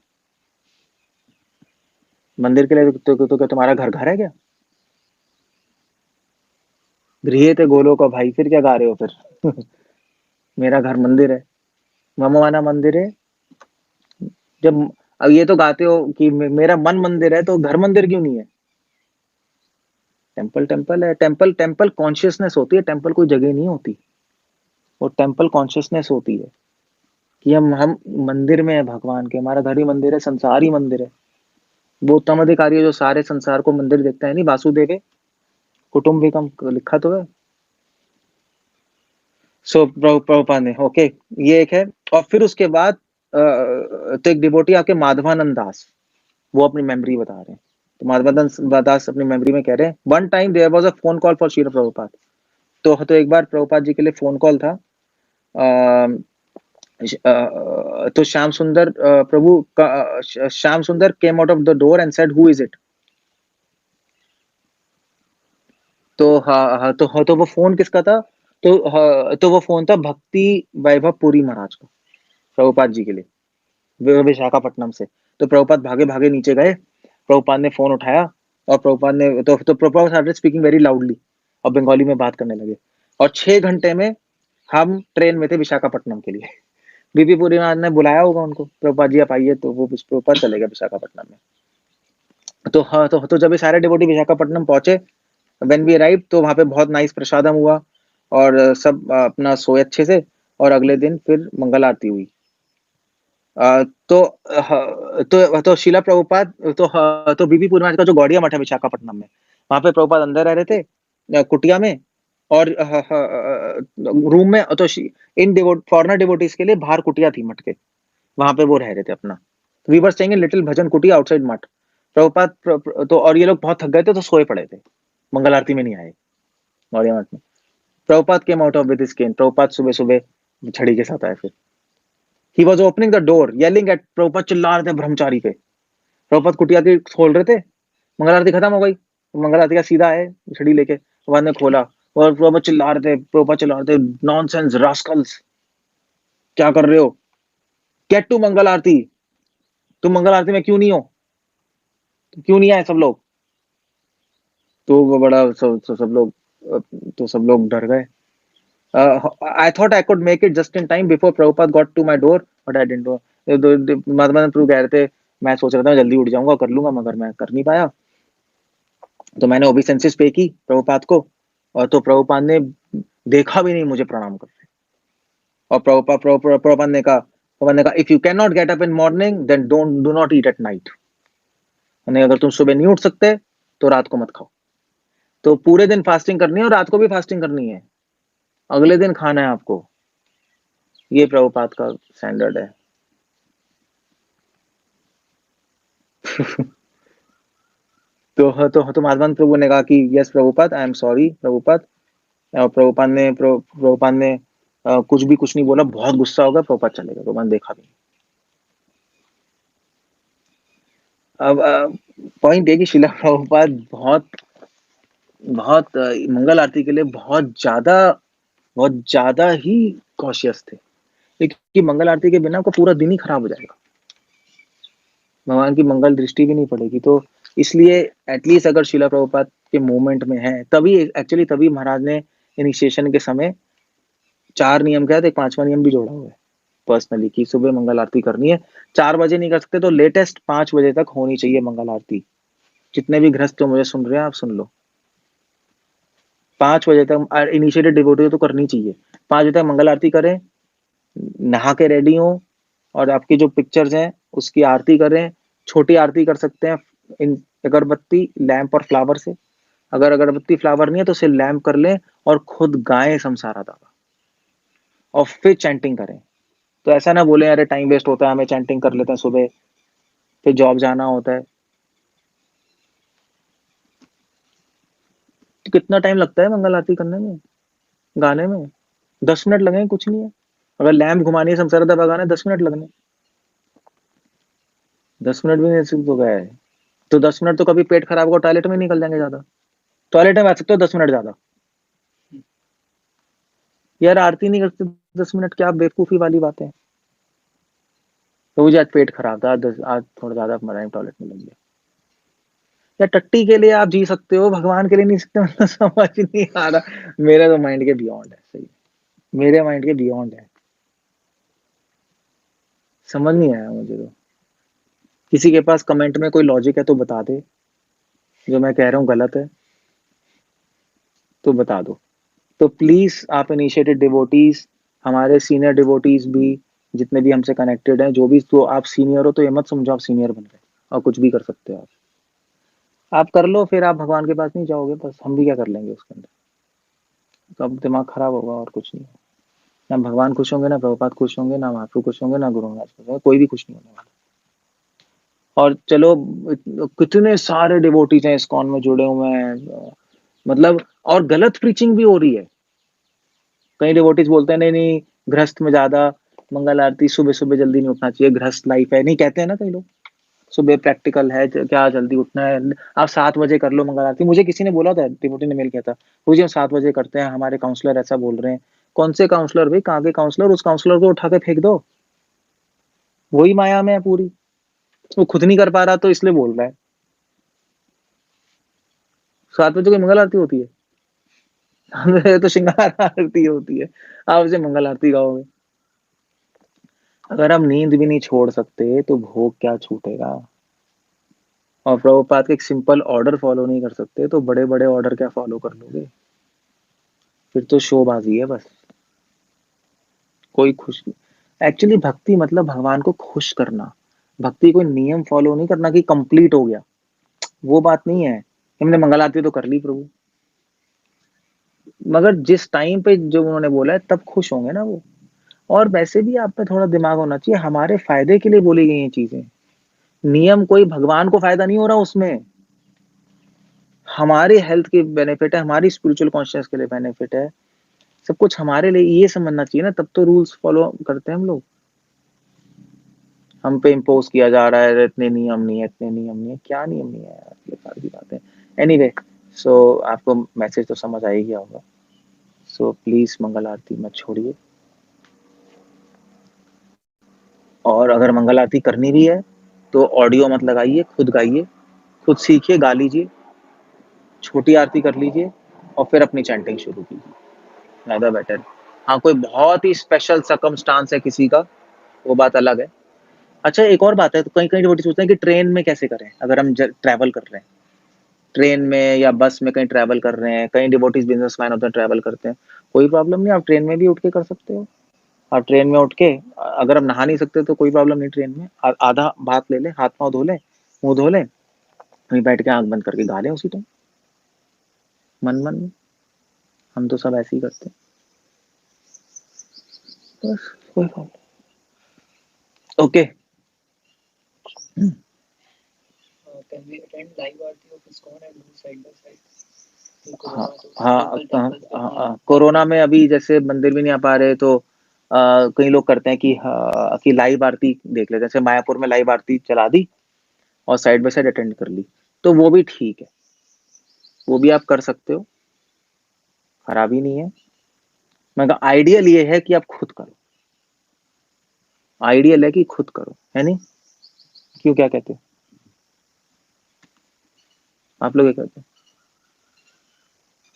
मंदिर के लिए तो क्या तुम्हारा घर घर है क्या? गृह थे गोलों का भाई, फिर क्या गा रहे हो फिर? मेरा घर मंदिर है, मम माना मंदिर है। जब अब ये तो गाते हो कि मेरा मन मंदिर है, तो घर मंदिर क्यों नहीं है? टेम्पल टेम्पल है, टेम्पल टेम्पल कॉन्शियसनेस होती है, टेम्पल कोई जगह नहीं होती, वो टेम्पल कॉन्शियसनेस होती है कि हम मंदिर में है भगवान के, हमारा घर ही मंदिर है, संसार ही मंदिर है। वो उत्तम अधिकारी है जो सारे संसार को मंदिर देखता है, नहीं वासुदेव कुटुंबिकम लिखा तो है। सो प्रभुपाद ने, ओके, ये एक है। और फिर उसके बाद तो एक डिवोटी आके माधवानंद दास, वो अपनी मेमोरी बता रहे हैं। तो माधवानंद दास अपनी मेमोरी में कह रहे हैं, one time there was a phone call for Srila Prabhupada. तो एक बार प्रभुपाद जी के लिए फोन कॉल था। तो श्याम सुंदर प्रभु का, श्याम सुंदर केम out of the door and said who is it. तो हाँ, तो वो फोन किसका था? तो वो फोन था भक्ति वैभव पुरी महाराज का, प्रभुपाद जी के लिए, विशाखापट्टनम से। तो प्रभुपाद भागे भागे नीचे गए, प्रभुपाद ने फोन उठाया, और प्रभुपाद ने तो Prabhupada started speaking very loudly, और बंगाली में बात करने लगे। और 6 घंटे में हम ट्रेन में थे विशाखापट्टनम के लिए। बीपी पुरी महाराज ने बुलाया होगा उनको, प्रभुपाद जी आप आइए, तो वो प्रभुपाद चले गए विशाखापट्टनम में। तो हाँ, तो जब ये सारे डिवोटी विशाखापट्टनम पहुंचे, व्हेन वी अराइव, तो वहां पे बहुत नाइस प्रसादम हुआ, और सब अपना सोए अच्छे से, और अगले दिन फिर मंगल आरती हुई। तो तो शीला प्रभुपाद, तो बीबी पूर्णिमा का जो गौड़िया मठ है विशाखापट्टनम में, वहां पे प्रभुपाद अंदर रह रहे थे, कुटिया में, और रूम में, तो इन फॉरेनर डिवोटीज के लिए बाहर कुटिया थी मठ के, वहां पे वो रह रहे थे अपना। We were staying in little bhajan kutiya outside मठ। प्रभुपाद तो, और ये लोग बहुत थक गए थे, तो सोए पड़े थे, मंगल आरती में नहीं आए गौड़िया मठ में। Prabhupada came out of with his cane, Prabhupada सुबह सुबह छड़ी के साथ आए फिर। He was opening the door yelling at, Prabhupada चिल्ला रहे थे ब्रह्मचारी पे। प्रभुपाद कुटिया के खोल रहे थे, मंगल आरती खत्म हो गई, मंगल आरती का सीधा आए छड़ी लेके, बाद ने खोला, और प्रभुपाद चिल्ला रहे थे, नॉनसेंस रास्कल्स, क्या कर रहे हो, गेट टू मंगल आरती, तुम मंगल आरती में क्यों नहीं हो, क्यों नहीं आए सब लोग? तो वो बड़ा सब लोग, तो सब लोग डर गए। I thought I could make it just in time before Prabhupada got to my door, but I didn't do. Madhavanand प्रभु कह रहे थे, मैं सोच रहा था जल्दी उठ जाऊंगा, कर लूंगा, मगर मैं कर नहीं पाया। तो मैंने ओबीसेंसेस पे की प्रभुपाद को, और तो प्रभुपाद ने देखा भी नहीं मुझे प्रणाम कर रहे। और प्रभुपाद ने कहा if you can not get up in morning then do not eat at night. अगर तुम सुबह नहीं उठ सकते, तो रात को मत खाओ। तो पूरे दिन फास्टिंग करनी है, और रात को भी फास्टिंग करनी है, अगले दिन खाना है आपको। ये प्रभुपाद का स्टैंडर्ड है। तो माधवानंद प्रभु ने कहा कि yes Prabhupada, I am sorry Prabhupada. Prabhupada ने कुछ नहीं बोला, बहुत गुस्सा हो गया, प्रभुपाद चले गए, प्रभुपाद देखा भी। अब पॉइंट है कि शिला प्रभुपाद बहुत बहुत मंगल आरती के लिए बहुत ज्यादा ही कॉशियस थे, क्योंकि मंगल आरती के बिना आपका पूरा दिन ही खराब हो जाएगा, भगवान की मंगल दृष्टि भी नहीं पड़ेगी। तो इसलिए एटलीस्ट अगर शिला प्रभुपाद के मूवमेंट में है, तभी महाराज ने इनिशिएशन के समय 4 नियम क्या है, एक 5वां नियम भी जोड़ा हुआ है पर्सनली, कि सुबह मंगल आरती करनी है। 4 बजे नहीं कर सकते तो लेटेस्ट 5 बजे तक होनी चाहिए मंगल आरती। जितने भी गृहस्थ जो मुझे सुन रहे हैं, आप सुन लो, 5 बजे तक इनिशिएटेड डिवोटी तो करनी चाहिए। 5 बजे तक मंगल आरती करें, नहा के रेडी हो, और आपकी जो पिक्चर्स हैं उसकी आरती करें। छोटी आरती कर सकते हैं इन अगरबत्ती, लैंप और फ्लावर से। अगर अगरबत्ती फ्लावर नहीं है तो उसे लैंप कर लें, और खुद गाएं शमशारा दावा। और फिर चैंटिंग करें। तो ऐसा ना बोले अरे टाइम वेस्ट होता है, हमें चैंटिंग कर लेते हैं सुबह, फिर जॉब जाना होता है। तो कितना टाइम लगता है मंगल आरती करने में, गाने में? 10 मिनट लगेंगे, कुछ नहीं है। अगर लैंप घुमानी है, शमशरदा भगाना है, 10 मिनट लगने। 10 मिनट भी नहीं सिर्फ तो गए। तो 10 मिनट तो कभी पेट खराब हो, टॉयलेट में निकल जाएंगे ज्यादा। टॉयलेट में आ सकते हो 10 मिनट ज्यादा। यार आरती नहीं करते 10 मिनट, क्या बेवकूफी वाली बात है। तो मुझे आज पेट खराब था, आज थोड़ा ज्यादा मरा, टॉयलेट में लग गया। या टट्टी के लिए आप जी सकते हो, भगवान के लिए नहीं सकते, मतलब समझ नहीं आ रहा। मेरे तो माइंड के बियॉन्ड है, सही। मेरे माइंड के बियॉन्ड है, समझ नहीं आया मुझे तो। किसी के पास कमेंट में कोई लॉजिक है तो बता दे, जो मैं कह रहा हूँ गलत है तो बता दो। तो प्लीज आप इनिशिएटेड डिवोटीज, हमारे सीनियर डिवोटीज भी, जितने भी हमसे कनेक्टेड हैं, जो भी, तो आप सीनियर हो तो ये मत समझो आप सीनियर बन गए और कुछ भी कर सकते हो आप कर लो, फिर आप भगवान के पास नहीं जाओगे, बस हम भी क्या कर लेंगे उसके अंदर। तो अब दिमाग खराब होगा और कुछ नहीं। ना भगवान खुश होंगे, ना प्रभुपाद खुश होंगे, ना महाप्रभु खुश होंगे, ना गुरु महाराज खुश होंगे, कोई भी खुश नहीं होने वाला। और चलो, कितने सारे डिवोटीज हैं इस्कॉन में जुड़े हुए हैं, मतलब, और गलत प्रीचिंग भी हो रही है। कई डिवोटीज बोलते हैं नहीं नहीं, गृहस्थ में ज्यादा मंगल आरती, सुबह सुबह जल्दी नहीं उठना चाहिए, गृहस्थ लाइफ है, नहीं कहते हैं ना कई लोग, सुबह प्रैक्टिकल है, क्या जल्दी उठना है, आप 7 बजे कर लो मंगल आरती। मुझे किसी ने बोला था, डिवोटी ने मेल किया था, मुझे हम 7 बजे करते हैं, हमारे काउंसलर ऐसा बोल रहे हैं। कौन से काउंसलर भाई, कहाँ के काउंसलर? उस काउंसलर को उठा के फेंक दो, वही माया में है पूरी। वो खुद नहीं कर पा रहा तो इसलिए बोल रहा है। 7 बजे कोई मंगल आरती होती है? ये तो श्रृंगार आरती होती है, आप उसे मंगल आरती गाओगे। अगर हम नींद भी नहीं छोड़ सकते तो भोग क्या छूटेगा। और प्रभुपाद के एक सिंपल ऑर्डर फॉलो नहीं कर सकते तो बड़े बड़े ऑर्डर क्या फॉलो कर लोगे? फिर तो शोबाजी है बस। कोई खुश, एक्चुअली भक्ति मतलब भगवान को खुश करना। भक्ति कोई नियम फॉलो नहीं करना कि कंप्लीट हो गया, वो बात नहीं है। हमने मंगल आरती तो कर ली प्रभु, मगर जिस टाइम पे जो उन्होंने बोला है तब खुश होंगे ना वो। और वैसे भी आप में थोड़ा दिमाग होना चाहिए, हमारे फायदे के लिए बोली गई ये चीजें। नियम कोई भगवान को फायदा नहीं हो रहा उसमें, हमारी हेल्थ के बेनिफिट है, हमारी स्पिरिचुअल कॉन्शियस के लिए बेनिफिट है, सब कुछ हमारे लिए, ये समझना चाहिए ना, तब तो रूल्स फॉलो करते हैं हम लोग। हम पे इम्पोज किया जा रहा है इतने नियम नहीं है, इतने नियम नहीं है, क्या नियम नहीं है यार, बेकार की बात है। एनीवे, सो आपको मैसेज तो समझ आ ही गया होगा। सो प्लीज मंगल आरती मत छोड़िए, और अगर मंगल आरती करनी भी है तो ऑडियो मत लगाइए, खुद गाइए, खुद सीखिए, गा लीजिए, छोटी आरती कर लीजिए, और फिर अपनी चैंटिंग शुरू कीजिए, ज़्यादा बेटर। हाँ, कोई बहुत ही स्पेशल सर्कमस्टांस है किसी का, वो बात अलग है। अच्छा, एक और बात है, तो कई कई डिवोटी सोचते हैं कि ट्रेन में कैसे करें, अगर हम ट्रैवल कर रहे हैं, ट्रेन में या बस में कहीं ट्रैवल कर रहे हैं, कई डिवोटीज बिजनेसमैन होते हैं, ट्रैवल करते हैं, कोई प्रॉब्लम नहीं, आप ट्रेन में भी उठ के कर सकते हो। आप ट्रेन में उठ के, अगर हम नहा नहीं सकते तो कोई प्रॉब्लम नहीं, ट्रेन में आधा भात ले ले, हाथ पाँव धो ले, मुंह धो ले, वहीं बैठ के आंख बंद करके गा ले उसी टाइम, मन मन में। हम तो सब ऐसे ही करते हैं, बस, कोई problem. Okay. Can we attend live Aarti of ISKCON and do side by side? हाँ हाँ, Local temples तो नहीं है। कोरोना में अभी जैसे मंदिर भी नहीं आ पा रहे, तो कई लोग करते हैं कि लाइव आरती देख लेते हैं, जैसे मायापुर में लाइव आरती चला दी और साइड बाय साइड अटेंड कर ली, तो वो भी ठीक है, वो भी आप कर सकते हो, खराबी नहीं है। मगर आइडियल ये है कि आप खुद करो, आइडियल है कि खुद करो, है नहीं? क्यों, क्या कहते हो आप लोग, ये कहते हैं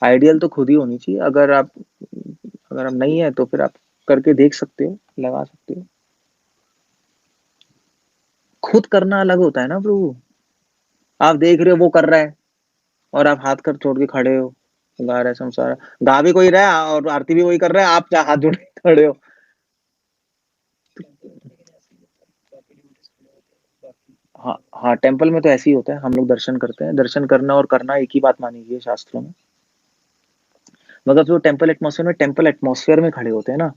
आइडियल तो खुद ही होनी चाहिए। अगर हम नहीं है तो फिर आप करके देख सकते हो, लगा सकते हो। खुद करना अलग होता है ना प्रभु। आप देख रहे हो वो कर रहा है और आप हाथ कर छोड़ के खड़े हो, गा रहा है संसार, गा भी कोई रहा है और आरती भी वही कर रहा है, आप हाथ जोड़ के खड़े हो। हाँ हाँ, टेम्पल में तो ऐसे ही होता है, हम लोग दर्शन करते हैं, दर्शन करना और करना एक ही बात मानी गई है शास्त्रों में। मगर जो टेम्पल एटमॉस्फेयर में खड़े होते हैं ना,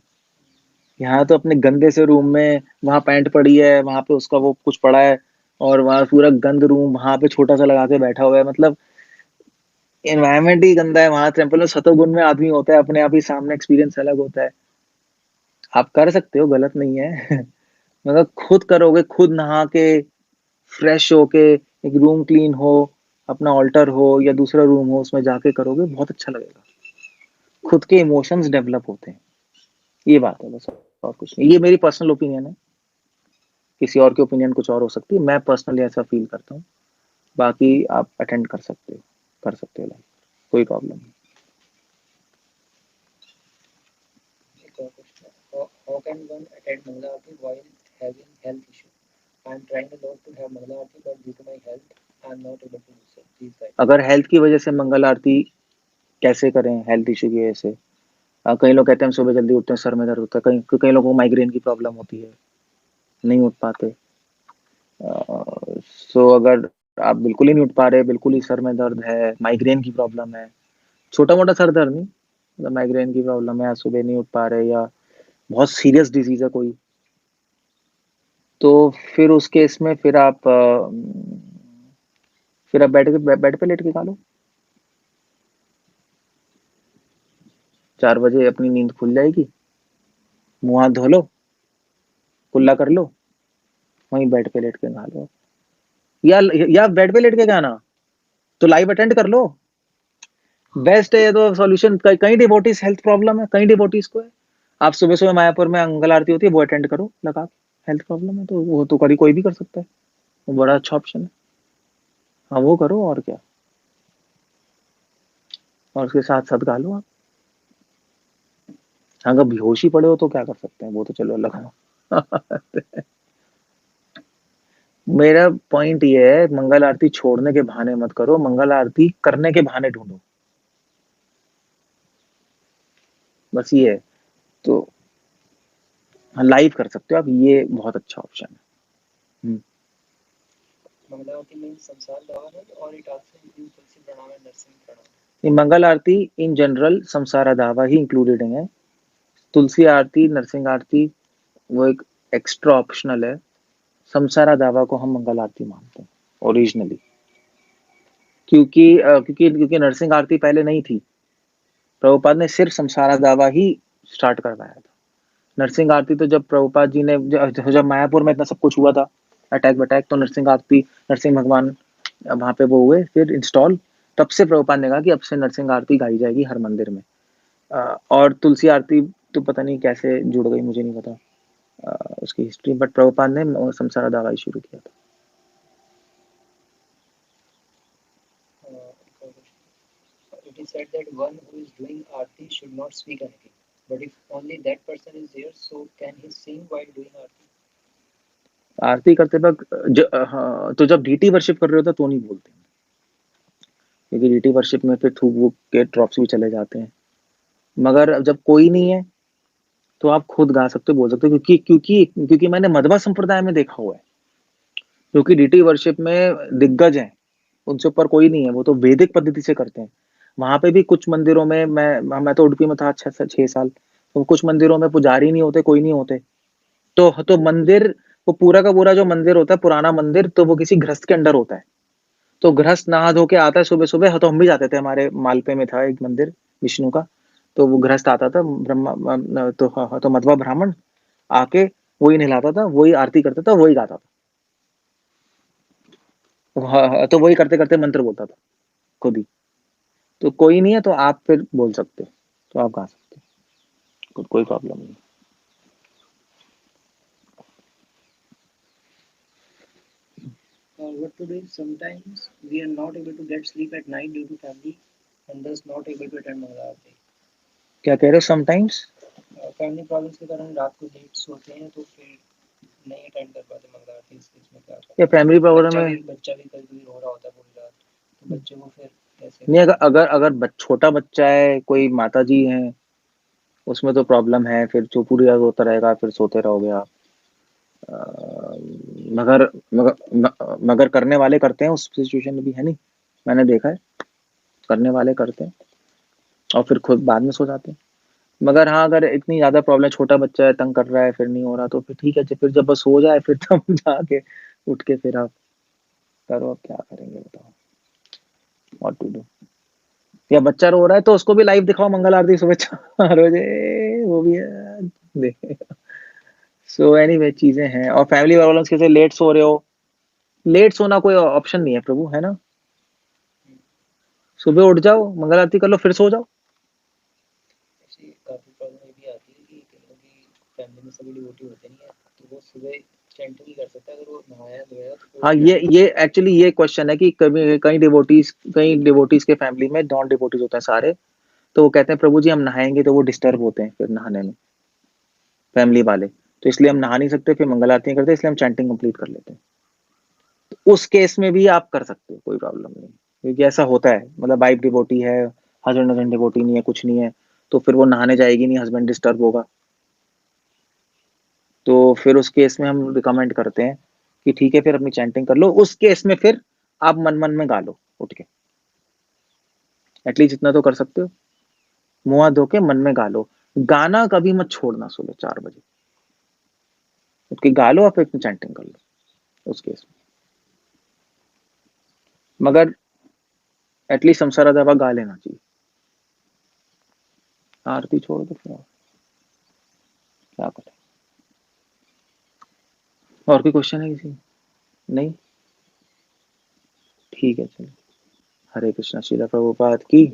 यहाँ तो अपने गंदे से रूम में वहाँ पैंट पड़ी है, वहाँ पे उसका वो कुछ पड़ा है और वहाँ पूरा गंद रूम वहाँ पे छोटा-सा लगा के बैठा हुआ है। मतलब एनवायरनमेंट ही गंदा है, वहाँ टेंपल में सतोगुण में आदमी होता है, अपने आप ही सामने एक्सपीरियंस अलग होता है। आप कर सकते हो, गलत नहीं है। मगर खुद करोगे, खुद नहा के, फ्रेश होके, एक रूम क्लीन हो, अपना ऑल्टर हो या दूसरा रूम हो, उसमें जाके करोगे, बहुत अच्छा लगेगा। खुद के इमोशंस डेवलप होते हैं। ये बात है बस और कुछ नहीं। ये मेरी पर्सनल ओपिनियन है। किसी और की ओपिनियन कुछ और हो सकती है। मैं पर्सनली ऐसा फील करता हूँ। बाकी आप अटेंड कर सकते हो, लाइक कोई प्रॉब्लम नहीं। एक और क्वेश्चन है, how can one attend Mangala Aarti while having health issue? I am trying a lot to have Mangala Aarti, but due to my health, I am not able to do so. Please guide. अगर health की वजह से मंगल आरती कैसे करें, health issue की वजह से? कई लोग कहते हैं हम सुबह जल्दी उठते हैं, सर में दर्द होता है। कई लोगों को माइग्रेन की प्रॉब्लम होती है, नहीं उठ पाते। सो अगर आप बिल्कुल ही नहीं उठ पा रहे, बिल्कुल ही सर में दर्द है, माइग्रेन की प्रॉब्लम है, छोटा-मोटा सर दर्द नहीं, मतलब माइग्रेन की प्रॉब्लम है, आप सुबह नहीं उठ पा रहे या बहुत सीरियस डिज़ीज़ है कोई, तो फिर उस केस में फिर आप बेड पे लेट के खा लो। 4 बजे अपनी नींद खुल जाएगी, मुँह हाथ धो लो, कुल्ला कर लो, वहीं बेड पे लेट के खा लो। या बेड पे लेट के खाना, तो लाइव अटेंड कर लो। बेस्ट है ये तो सॉल्यूशन। कई डिवोटीज हेल्थ प्रॉब्लम है, कई डिवोटीज को है। आप सुबह-सुबह मायापुर में मंगल आरती होती है, वो अटेंड करो लगा के। हेल्थ प्रॉब्लम है तो वो तो कभी कोई भी कर सकता है। वो बड़ा अच्छा ऑप्शन है। हाँ, वो करो और क्या। और उसके साथ-साथ गा लो आप। अगर बेहोश ही पड़े हो तो क्या कर सकते हैं, वो तो चलो अलग है। मेरा पॉइंट ये है, मंगल आरती छोड़ने के बहाने मत करो, मंगल आरती करने के बहाने ढूँढो। बस ये है। तो हाँ, लाइव कर सकते हो आप, ये बहुत अच्छा ऑप्शन है। हुँ। Mangala Aarti means Samsar Dawan, or it also includes Tulsi Pranam and Narsing Pranam? ये मंगल आरती इन जनरल संसार दावा ही इंक्लूडेड है। तुलसी आरती, नरसिंह आरती वो एक एक्स्ट्रा ऑप्शनल है। समसारा दावा को हम मंगल आरती मानते हैं ओरिजिनली, क्योंकि नरसिंह आरती पहले नहीं थी। प्रभुपाद ने सिर्फ समसारा दावा ही स्टार्ट करवाया था। नरसिंह आरती तो जब प्रभुपाद जी ने जब मायापुर में इतना सब कुछ हुआ था, अटैक बटैक, तो नरसिंह आरती, नरसिंह भगवान वहाँ पे वो हुए फिर इंस्टॉल, तब से प्रभुपाद ने कहा कि अब से नरसिंह आरती गाई जाएगी हर मंदिर में। और तुलसी आरती तो पता नहीं कैसे जुड़ गई, मुझे नहीं पता उसकी हिस्ट्री, बट प्रभुपाद ने समसारा दावा ही शुरू किया था। एक और question. It is said that one who is doing Aarti should not speak anything. But if only that person is there, so can he sing while doing Aarti? आरती करते वक़्त हाँ, तो जब डीटी वर्शिप कर रहे होते तो नहीं बोलते, क्योंकि डीटी वर्शिप में फिर थूक-वूक के ड्रॉप्स भी चले जाते हैं। मगर जब कोई नहीं है, तो आप खुद गा सकते हो, बोल सकते हो, क्योंकि मैंने मध्वा संप्रदाय में देखा हुआ है, क्योंकि डीटी वर्शिप में दिग्गज हैं, उनसे ऊपर कोई नहीं है, वो तो वैदिक पद्धति से करते हैं। वहाँ पे भी कुछ मंदिरों में मैं तो उडुपी में था 6 साल, तो कुछ मंदिरों में पुजारी नहीं होते, कोई नहीं होते। तो मंदिर, वो पूरा का पूरा जो मंदिर होता है, पुराना मंदिर, तो वो किसी गृहस्थ के अंडर होता है। तो गृहस्थ नहा धो के आता है सुबह-सुबह, तो हम भी जाते थे, हमारे मालपे में था एक मंदिर विष्णु का, तो वो गृहस्थ आता था, तो मध्वा ब्राह्मण आके वही नहलाता था, वही आरती करता था, वही गाता था। हाँ, तो वही करते-करते मंत्र बोलता था, खुद ही। तो कोई नहीं है तो आप फिर बोल सकते हो, तो आप गा सकते हो, कोई प्रॉब्लम नहीं। What to do if sometimes we are not able to get sleep at night due to family and thus not able to attend Mangala Aarti? क्या कह रहे हो समटाइम्स? फैमिली प्रॉब्लम्स के कारण रात को लेट सोते हैं तो फिर नहीं अटेंड कर पाते मंगला आरती। इस केस में क्या या करें? फैमिली प्रॉब्लम में बच्चा भी कभी रो रहा होता है पूरी रात, तो बच्चे को फिर कैसे? नहीं, अगर छोटा बच्चा है, कोई माताजी हैं, उसमें तो प्रॉब्लम है, फिर जो पूरी रात रोता रहेगा, फिर सोते रहोगे आप। मगर मगर करने वाले करते हैं, उस सिचुएशन में भी है नहीं, मैंने देखा है, करने वाले करते हैं और फिर खुद बाद में सो जाते हैं। मगर हाँ, अगर इतनी ज़्यादा प्रॉब्लम, छोटा बच्चा है, तंग कर रहा है, फिर नहीं हो रहा, तो फिर ठीक है, फिर जब बस हो जाए, फिर तब जाके उठ के फिर आप करो, अब क्या करेंगे बताओ? What to do? या बच्चा रो रहा है तो उसको भी लाइव दिखाओ मंगल आरती सुबह 4 बजे, वो भी है, देखेगा। सो एनीवे चीज़ें हैं, और फैमिली प्रॉब्लम्स कैसे, लेट सो रहे हो, लेट सोना कोई ऑप्शन नहीं है प्रभु, है ना? सुबह उठ जाओ, मंगल आरती कर लो, फिर सो जाओ। ऐसी काफ़ी प्रॉब्लम ये भी आती है कि कहीं ना कहीं फैमिली में सभी डिवोटी होते नहीं है, तो वो सुबह चैंट नहीं कर सकता, अगर वो नहाया धोया तो हाँ, कोई ये एक्चुअली ये क्वेश्चन है कि कभी कई डिवोटीज के फैमिली में नॉन डिवोटीज होते हैं सारे, तो वो कहते हैं प्रभु जी हम नहाएंगे तो वो डिस्टर्ब होते हैं फिर नहाने में, फैमिली वाले, तो इसलिए हम नहा नहीं सकते, फिर मंगल आरती नहीं करते, इसलिए हम चैंटिंग कंप्लीट कर लेते हैं। तो उस केस में भी आप कर सकते हो, कोई प्रॉब्लम नहीं, क्योंकि ऐसा होता है, मतलब वाइफ डिवोटी है, हस्बैंड डिवोटी नहीं है, कुछ नहीं है, तो फिर वो नहाने जाएगी नहीं, हस्बैंड डिस्टर्ब होगा। तो फिर उस केस में हम रिकमेंड करते हैं कि ठीक है, फिर अपनी चैंटिंग कर लो, उस केस में फिर आप मन-मन में गा लो उठ के। एटलीस्ट इतना तो कर सकते हो, मुँह हाथ धो के मन में गा लो। गाना कभी मत छोड़ना सुबह 4 बजे। उठ के गा लो और फिर अपनी चैंटिंग कर लो उस केस में। मगर एटलीस्ट समसारा दवा गा लेना चाहिए। आरती छोड़ दो फिर, और क्या करें? और कोई क्वेश्चन है किसी का? नहीं? ठीक है चलो। हरे कृष्णा, श्रील प्रभुपाद की